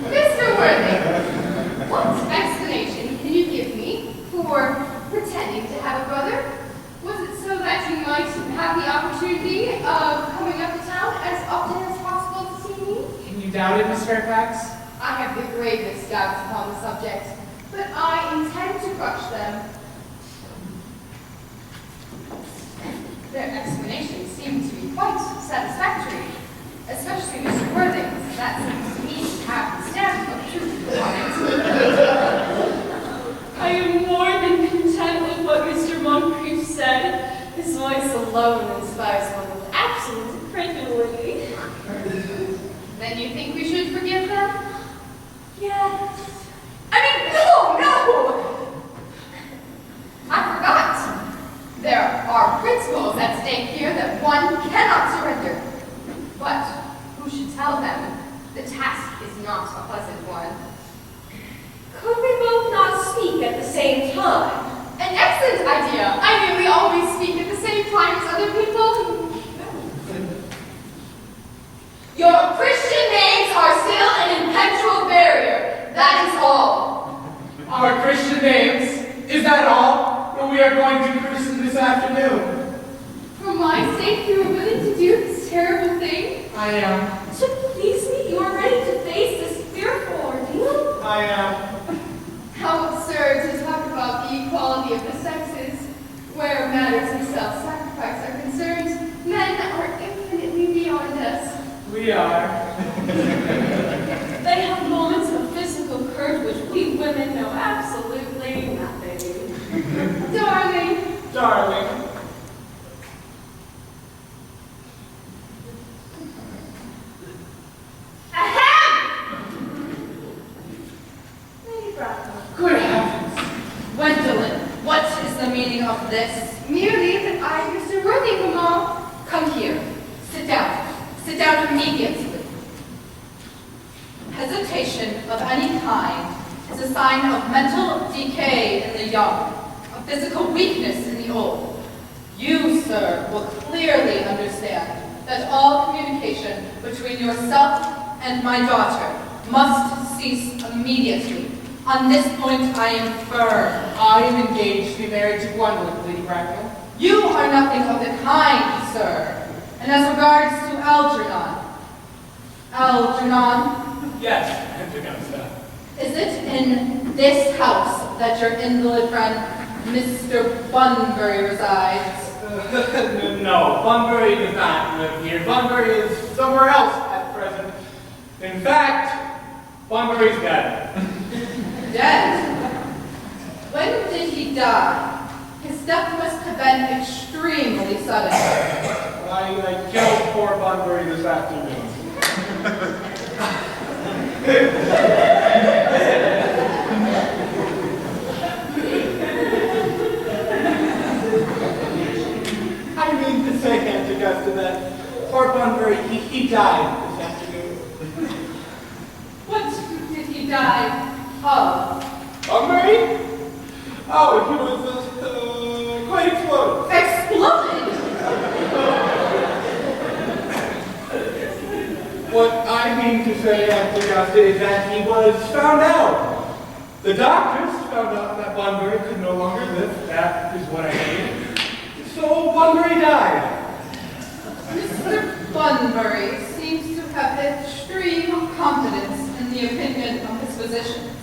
Mr. Worthing, what explanation can you give me for pretending to have a brother? Was it so that you might have the opportunity of coming up to town as often as possible to see me? Can you doubt it, Miss Fairfax? I have the gravest doubts upon the subject, but I intend to crush them. Their explanations seem to be quite satisfactory, especially Mr. Worthing's. That seems to me to have the stamp of truth upon it. I am more than content with what Mr. Moncrief said. His voice alone inspires one with absolute incredulity. Then you think we should forgive them? Yes. No! I forgot. There are principles at stake here that one cannot surrender. But who should tell them? The task is not a pleasant one. Could we both not speak at the same time? An excellent idea. I nearly always speak at the same time as other people. Your Christian names are still an impenetrable barrier. That is all. Our Christian names, is that all? Well, we are are going to Prism this afternoon. For my sake, you are willing to do this terrible thing? I am. To please me, you are ready to face this fearful ordeal? I am. How absurd to talk about the equality of the sexes. Where matters of self-sacrifice are concerned, men are infinitely beyond us. We are. They have moments of physical courage which we women know absolutely nothing. Darling, Darling. Lady Bracknell. Good heavens. Gwendolyn, what is the meaning of this? merely that I used to working, Mamma. Come here. Sit down. Sit down immediately. Hesitation of any kind is a sign of mental decay in the young, of physical weakness in the old. You, sir, will clearly understand that all communication between yourself and my daughter must cease immediately. On this point, I am firm. I am engaged to be married to Gwendolyn, Lady Bracknell. You are nothing of the kind, sir. And as regards to Algernon, Yes, I think I'm so. is it in this house that your invalid friend, Mr. Bunbury, resides? No, Bunbury does not live here. Bunbury is somewhere else at present. In fact, Bunbury's dead. Dead? When did he die? His death must have been extremely sudden. I killed poor Bunbury this afternoon. I mean to say, Aunt Augusta, that poor Bunbury, he died this afternoon. What did he die of? Bunbury? Oh, he was quite exploded. Exploded! What I mean to say, Aunt Augusta, is that he was found out. The doctors found out that Bunbury could no longer live. That is what I mean. So Bunbury died. Mr. Bunbury seems to have extreme confidence in the opinion of his physicians.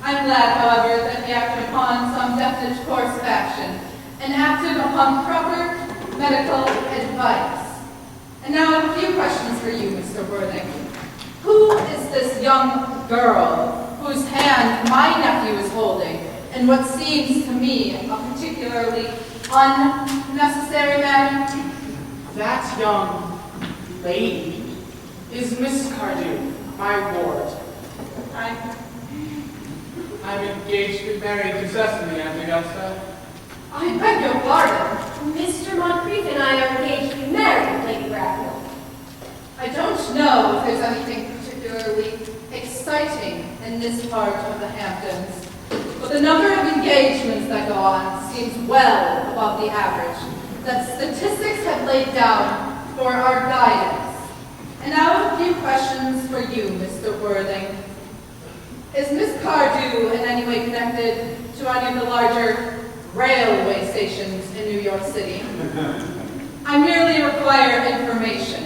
I'm glad, however, that he acted upon some definite course of action and acted upon proper medical advice. And now I have a few questions for you, Mr. Worthing. Who is this young girl whose hand my nephew is holding in what seems to me a particularly unnecessary manner? That young lady is Miss Cardew, my ward. I'm engaged to be married to Cecily, Aunt Augusta. I beg your pardon. Mr. Moncrief and I are engaged to be married, Lady Bracknell. I don't know if there's anything particularly exciting in this part of the Hamptons, but the number of engagements that go on seems well above the average that statistics have laid down for our guidance. And now a few questions for you, Mr. Worthing. Is Miss Cardew in any way connected to any of the larger railway stations in New York City? I merely require information.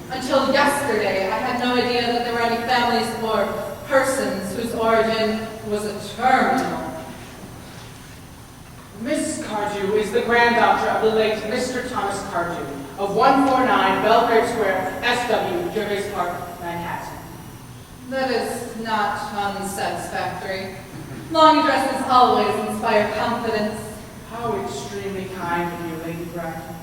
Until yesterday, I had no idea that there were any families or persons whose origin was a terminal. Miss Cardew is the granddaughter of the late Mr. Thomas Cardew of 149 Belgrave Square, SW, Gervais Park, Manhattan. That is not unsatisfactory. Long addresses always inspire confidence. How extremely kind of you, Lady Bracknell.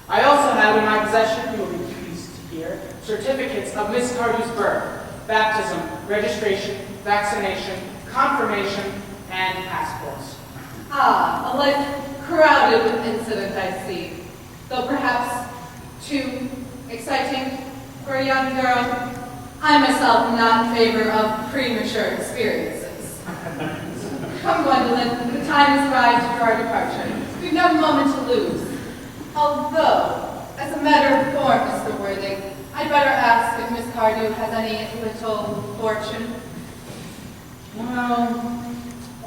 I also have in my possession, you will be pleased to hear, certificates of Miss Cardew's birth, baptism, registration, vaccination, confirmation, and passports. Ah, a life crowded with incident, I see. Though perhaps too exciting for a young girl. I myself am not in favor of premature experiences. Come, Gwendolyn, the time has arrived for our departure. We've no moment to lose. Although, as a matter of form, Mr. Worthing, I'd better ask if Miss Cardew has any little fortune. Well,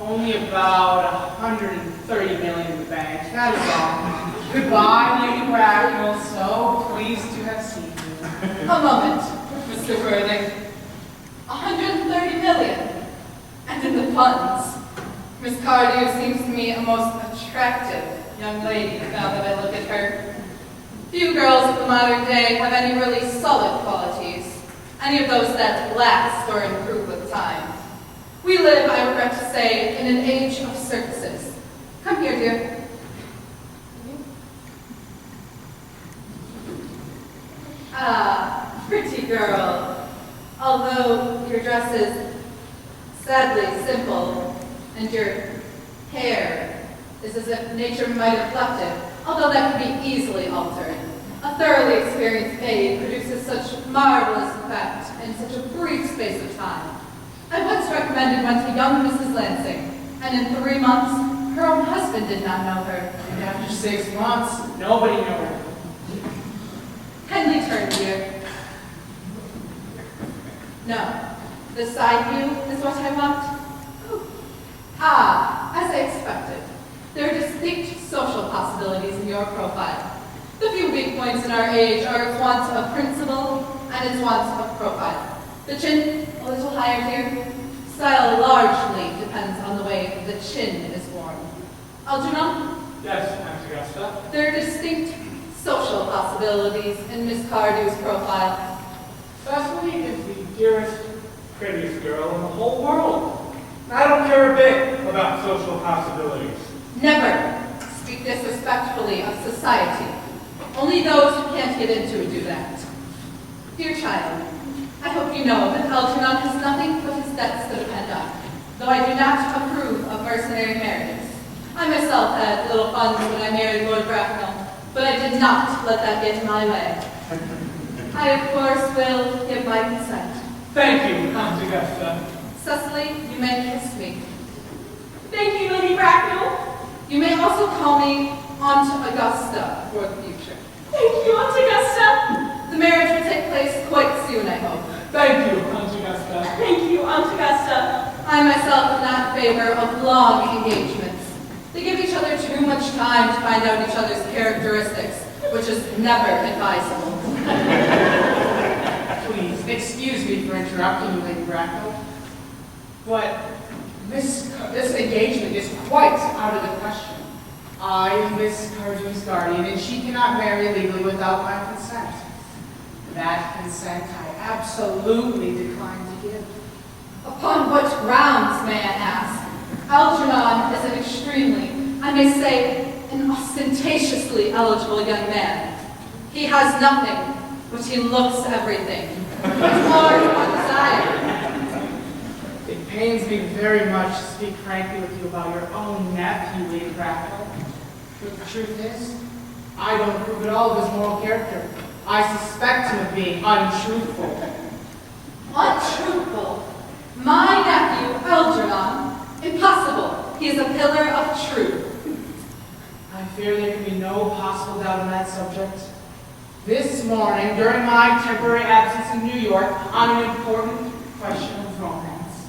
only about 130 million that is all. Goodbye, Lady Bracknell. So pleased to have seen you. A moment, Mr. Worthing. 130 million. And in the funds. Miss Cardew seems to me a most attractive young lady now that I look at her. Few girls of the modern day have any really solid qualities, any of those that last or improve with time. We live, I regret to say, in an age of circuses. Come here, dear. Ah, pretty girl. Although your dress is sadly simple, and your hair is as if nature might have left it, although that can be easily altered. A thoroughly experienced maid produces such marvelous effect in such a brief space of time. I once recommended one to young Mrs. Lansing, and in 3 months, her own husband did not know her. And after 6 months, nobody knew her. Kindly turn, dear. No, the side view is what I want. Ah, as I expected. There are distinct social possibilities in your profile. The few weak points in our age are its want of principle and its want of profile. The chin, a little higher, dear. Style largely depends on the way the chin is worn. Algernon? Yes, Aunt Augusta. There are distinct social possibilities in Miss Cardew's profile. Cecily is the dearest, prettiest girl in the whole world. I don't care a bit about social possibilities. Never speak disrespectfully of society. Only those who can't get into it do that. Dear child, I hope you know that Algernon has nothing but his debts to depend on, though I do not approve of mercenary marriages. I myself had little funds when I married Lord Bracknell, but I did not let that get in my way. I, of course, will give my consent. Thank you, Aunt Augusta. Cecily, you may kiss me. Thank you, Lady Bracknell. You may also call me Aunt Augusta for the future. Thank you, Aunt Augusta. The marriage will take place quite soon, I hope. Thank you, Aunt Augusta. Thank you, Aunt Augusta. I myself am not in favor of long engagements. They give each other too much time to find out each other's characteristics, which is never advisable. Please, excuse me for interrupting you, Lady Bracknell, but this engagement is quite out of the question. I am Miss Cardew's guardian, and she cannot marry legally without my consent. That consent I absolutely decline to give. Upon what grounds, may I ask? Algernon is an extremely, I may say, an ostentatiously eligible young man. He has nothing, but he looks everything. What's more one desire? It pains me very much to speak frankly with you about your own nephew, Lady Bracknell. But the truth is, I don't approve at all of his moral character. I suspect him of being untruthful. Untruthful? My nephew, Algernon? Impossible. He is a pillar of truth. I fear there can be no possible doubt on that subject. This morning, during my temporary absence in New York on an important question of romance,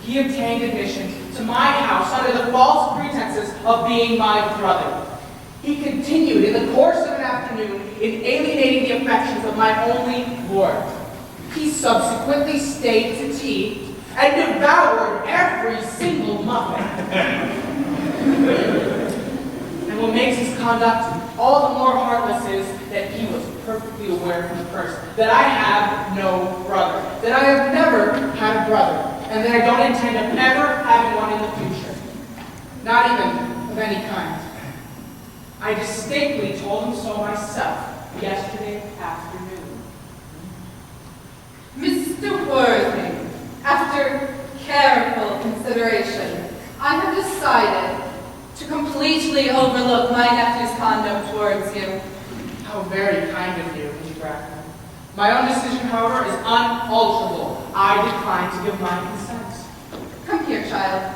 he obtained admission to my house under the false pretenses of being my brother. He continued in the course of an afternoon in alienating the affections of my only ward. He subsequently stayed to tea and devoured every single muffin. And what makes his conduct all the more heartless is that he was perfectly aware from the first that I have no brother, that I have never had a brother, and that I don't intend of ever having one in the future. Not even of any kind. I distinctly told him so myself yesterday afternoon. Mr. Worthing, after careful consideration, I have decided to completely overlook my nephew's conduct towards you. How very kind of you, Lady Bracknell. My own decision, however, is unalterable. I decline to give my consent. Come here, child.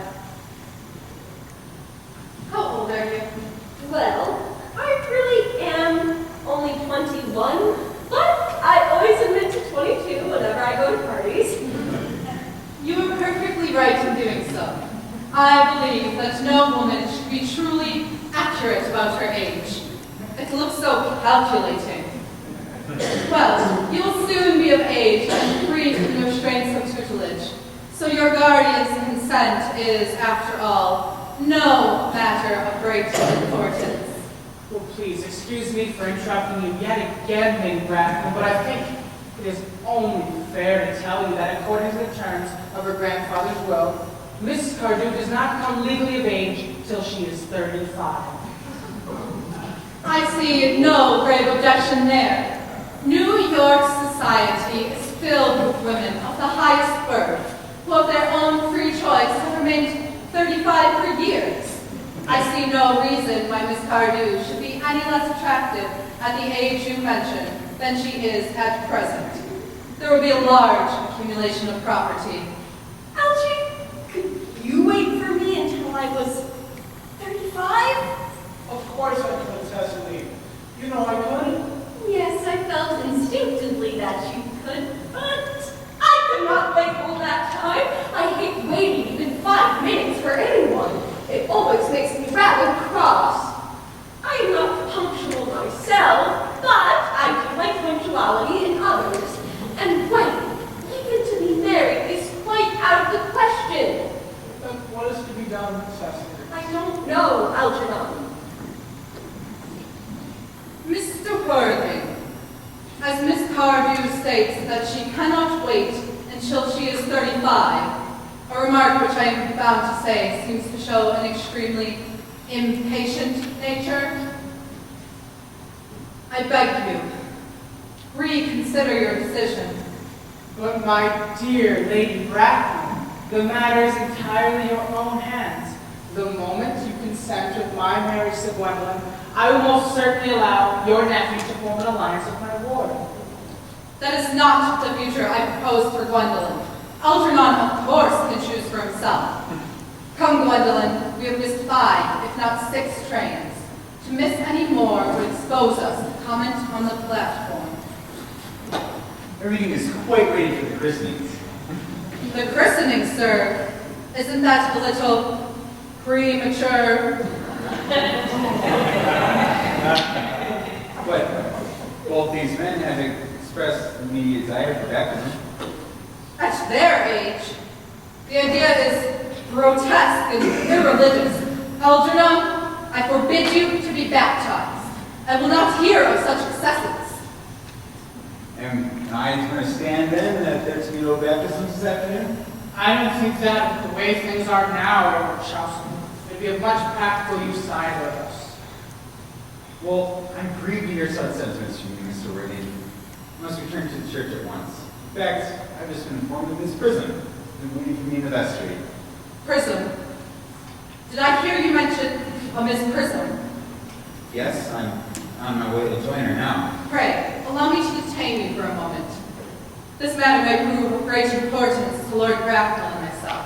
How old are you? Well, I really am only 21, but I always admit to 22 whenever I go to parties. You are perfectly right in doing so. I believe that no woman should be truly about her age. It looks so calculating. Well, you will soon be of age and free from the restraints of tutelage. So your guardian's consent is, after all, no matter of great importance. Well, please, excuse me for interrupting you yet again, Lady Bracknell, but I think it is only fair to tell you that according to the terms of her grandfather's will, Miss Cardew does not come legally of age till she is 35. I see no grave objection there. New York society is filled with women of the highest birth, who of their own free choice have remained 35 for years. I see no reason why Miss Cardew should be any less attractive at the age you mentioned than she is at present. There will be a large accumulation of property. Algie, could you wait for me until I was 35? Of course I could, Cecily. You know I could. Yes, I felt instinctively that you could, but I could not wait all that time. I hate waiting even 5 minutes for anyone. It always makes me rather cross. I am not punctual myself, but I do like punctuality in others. And waiting, even to be married, is quite out of the question. Then what is to be done, Cecily? I don't know, Algernon. Mr. Worthing, as Miss Cardew states that she cannot wait until she is 35, a remark which I am bound to say seems to show an extremely impatient nature, I beg you, reconsider your decision. But my dear Lady Bracknell, the matter is entirely in your own hands. The moment you consent with my marriage to Gwendolyn, I will most certainly allow your nephew to form an alliance with my ward. That is not the future I propose for Gwendolyn. Algernon, of course, can choose for himself. Come, Gwendolyn, we have missed 5, if not 6 trains. To miss any more would expose us to comment on the platform. Everything is quite ready for the christenings. The christening, sir, isn't that a little premature? But both these men have expressed immediate desire for baptism. At their age, the idea is grotesque and irreligious. Algernon, I forbid you to be baptized. I will not hear of such excesses. Am I to understand then that there's to be no baptisms this afternoon? I don't think that the way things are now, Edward Charleston, would be of much practical use to either of us. Well, I'm grieved to hear such sentiments from you, Mr. Worthing. I must return to the church at once. In fact, I've just been informed of Miss Prism, who's waiting for me in the vestry. Prism. Did I hear you mention a Miss Prism? Yes, I'm on my way to join her now. Pray, allow me to detain you for a moment. This matter may prove of great importance to Lord Bracknell and myself.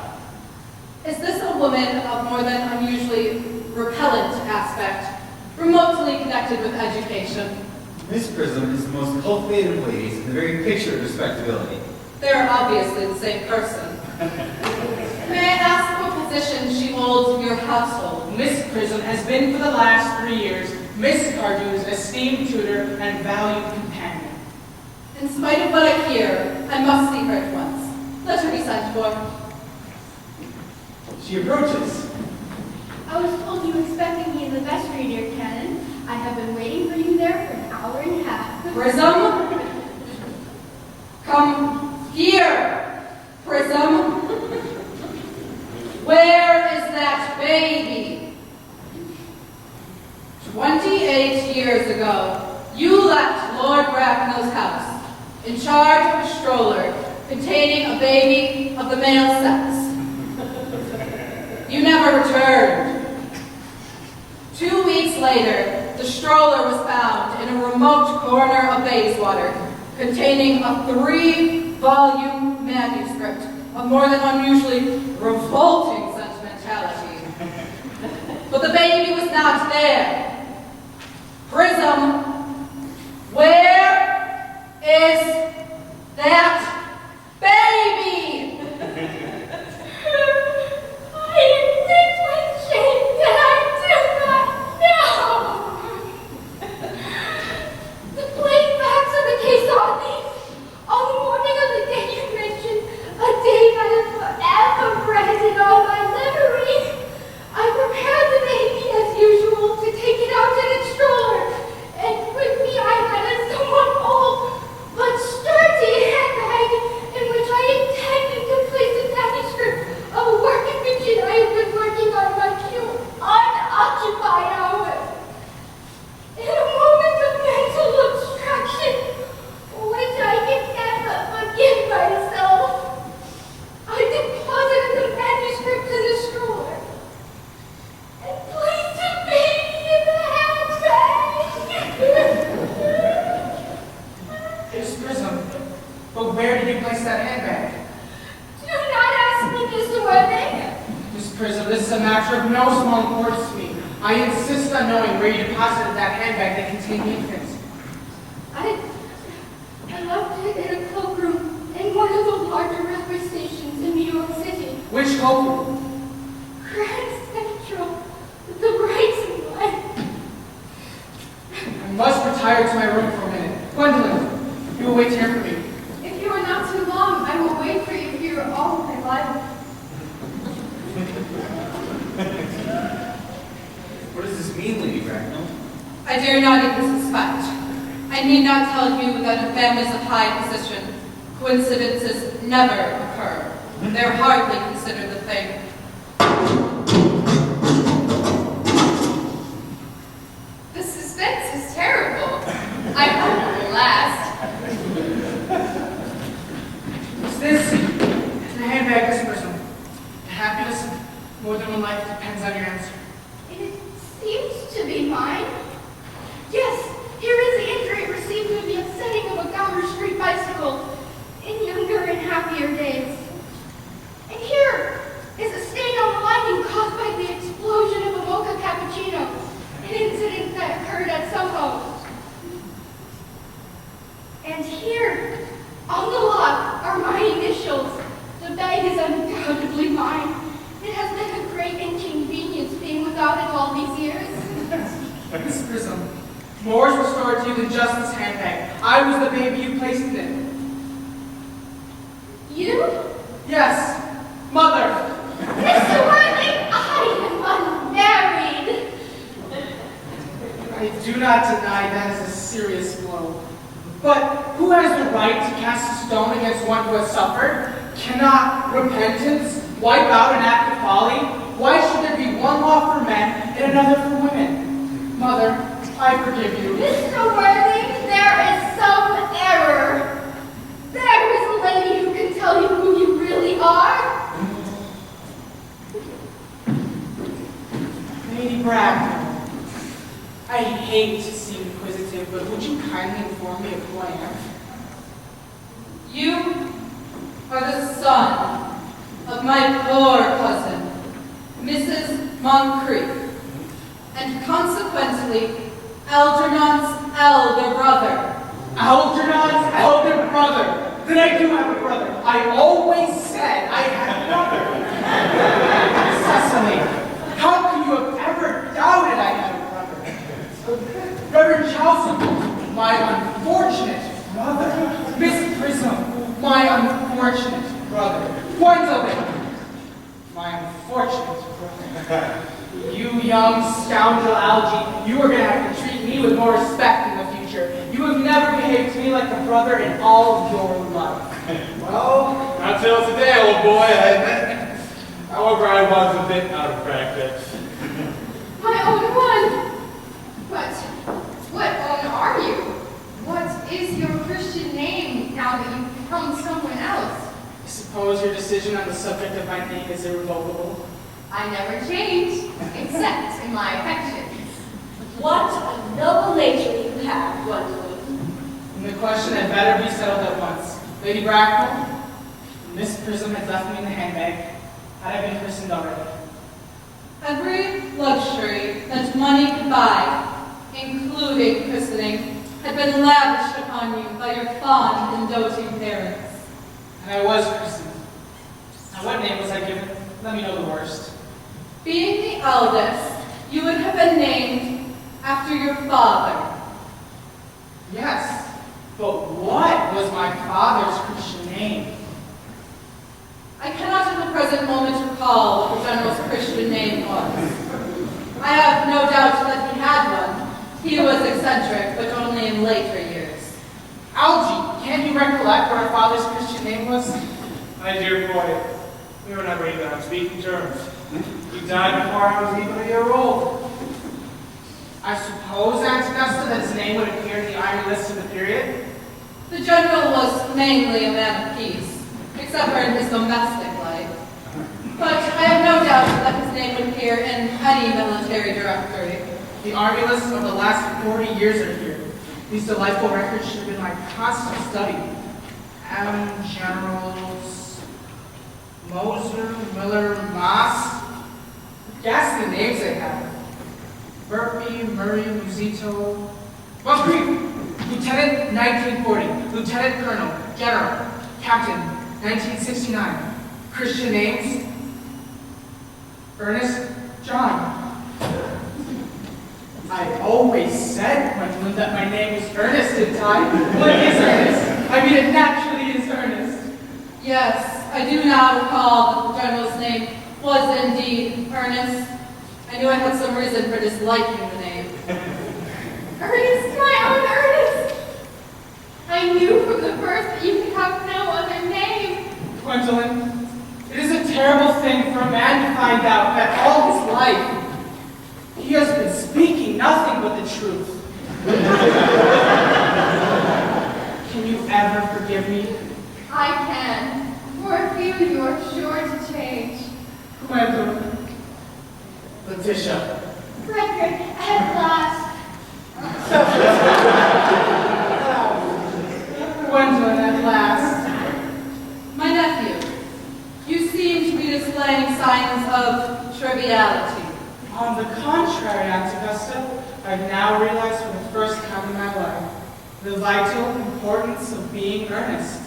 Is this a woman of more than unusually repellent aspect, remotely connected with education? Miss Prism is the most cultivated of ladies and the very picture of respectability. They are obviously the same person. May I ask what position she holds in your household? Miss Prism has been for the last 3 years Miss Cardew's esteemed tutor and valued companion. In spite of what I hear, I must see her at once. Let her be sent for. She approaches. I was told you were expecting me in the vestry, dear Canon. I have been waiting for you there for an hour and a half. Prism? Come here, Prism. Where is that baby? 28 years ago, you left Lord Bracknell's house in charge of a stroller containing a baby of the male sex. You never returned. 2 weeks later, the stroller was found in a remote corner of Bayswater, containing a 3-volume manuscript of more than unusually revolting sentimentality. But the baby was not there. Prism, where is that baby? I admit with shame that I do not know. where did you place that handbag? Do not ask me, Mr. Worthing. Miss Prism, this is a matter of no small importance to me. I insist on knowing where you deposited that handbag that contained the infant. I left it in a cloakroom in one of the larger railway stations in New York City. Which cloakroom? Grand Central, the bright one. I must retire to my room for a minute. Gwendolyn, you will wait here for me. If you are not too long, I will wait for you here all my life. What does this mean, Lady Bracknell? I dare not even suspect. I need not tell you that in families of high position, coincidences never occur. They're hardly considered a thing. The suspense is terrible. I hope it will last. Is this the handbag, Miss Prism? The happiness of more than one life depends on your answer. It seems to be mine. Yes, here is the injury received in the upsetting of a Gower Street bicycle in younger and happier days. And here is a stain on the lining caused by the explosion of a mocha cappuccino, an incident that occurred at Soho. And here, on the lock, are my initials. The bag is undoubtedly mine. It has been a great inconvenience being without it all these years. Miss Prism, more is restored to you than just this handbag. I was the baby you placed in it. You? Yes, Mother. Mr. Worthing, I am unmarried. I do not deny that is a serious blow. But who has the right to cast a stone against one who has suffered? Cannot repentance wipe out an act of folly? Why should there be one law for men and another for women? Mother, I forgive you. Mr. Worthing, there is some error. There is a lady who can tell you who you really are. Lady Bracknell, I hate to seem inquisitive, but would you kindly inform me of who I am? You are the son of my poor cousin, Mrs. Moncrief, and consequently, Algernon's elder brother. Algernon's elder brother. Then I do have a brother. I always said I had a brother. Cecily, how could you have ever doubted I had a brother? Reverend Chelsea, my unfortunate brother. Miss Prism, my unfortunate brother. Gwendolyn, my unfortunate brother. You young scoundrel Algie, you are going to have to treat me with more respect in the future. You have never behaved to me like a brother in all your life. Well, not till today, old boy, I admit. However, I was a bit out of practice. My own one. But what own are you? What is your Christian name now that you've become someone else? I suppose your decision on the subject of my name is irrevocable. I never change, except in my affections. What a noble nature you have, Gwendolyn. And the question had better be settled at once. Lady Bracknell, Miss Prism had left me in the handbag. Had I been christened already? Every luxury that money could buy, including christening, had been lavished upon you by your fond and doting parents. And I was christened. Now what name was I given? Let me know the worst. Being the eldest, you would have been named after your father. Yes, but what was my father's Christian name? I cannot at the present moment recall what the general's Christian name was. I have no doubt that he had one. He was eccentric, but only in later years. Algie, can't you recollect what our father's Christian name was? My dear boy, we were never even on speaking terms. He died before I was even a year old. I suppose, Aunt Augusta, that his name would appear in the iron list of the period? The general was mainly a man of peace, except for in his domestic life. But I have no doubt that his name would appear in any military directory. The army lists of the last 40 years are here. These delightful records should have been my constant study. M. Generals, Moser, Miller, Moss. Ghastly names they have. Burpee, Murray, Musito. Well, brief. Lieutenant, 1940. Lieutenant Colonel, General, Captain, 1969. Christian names, Ernest, John. I always said, Gwendolyn, that my name was Ernest, didn't I? What is Ernest? I mean, it naturally is Ernest. Yes, I do now recall that the general's name was indeed Ernest. I knew I had some reason for disliking the name. Ernest, my own Ernest! I knew from the first that you could have no other name. Gwendolyn, it is a terrible thing for a man to find out that all his life he has been speaking nothing but the truth. Can you ever forgive me? I can. For a few you are sure to change. Gwendolyn. Letitia. Frederick, at last. Gwendolyn, at last. My nephew, you seem to be displaying signs of triviality. On the contrary, Aunt Augusta, I've now realized for the first time in my life the vital importance of being earnest.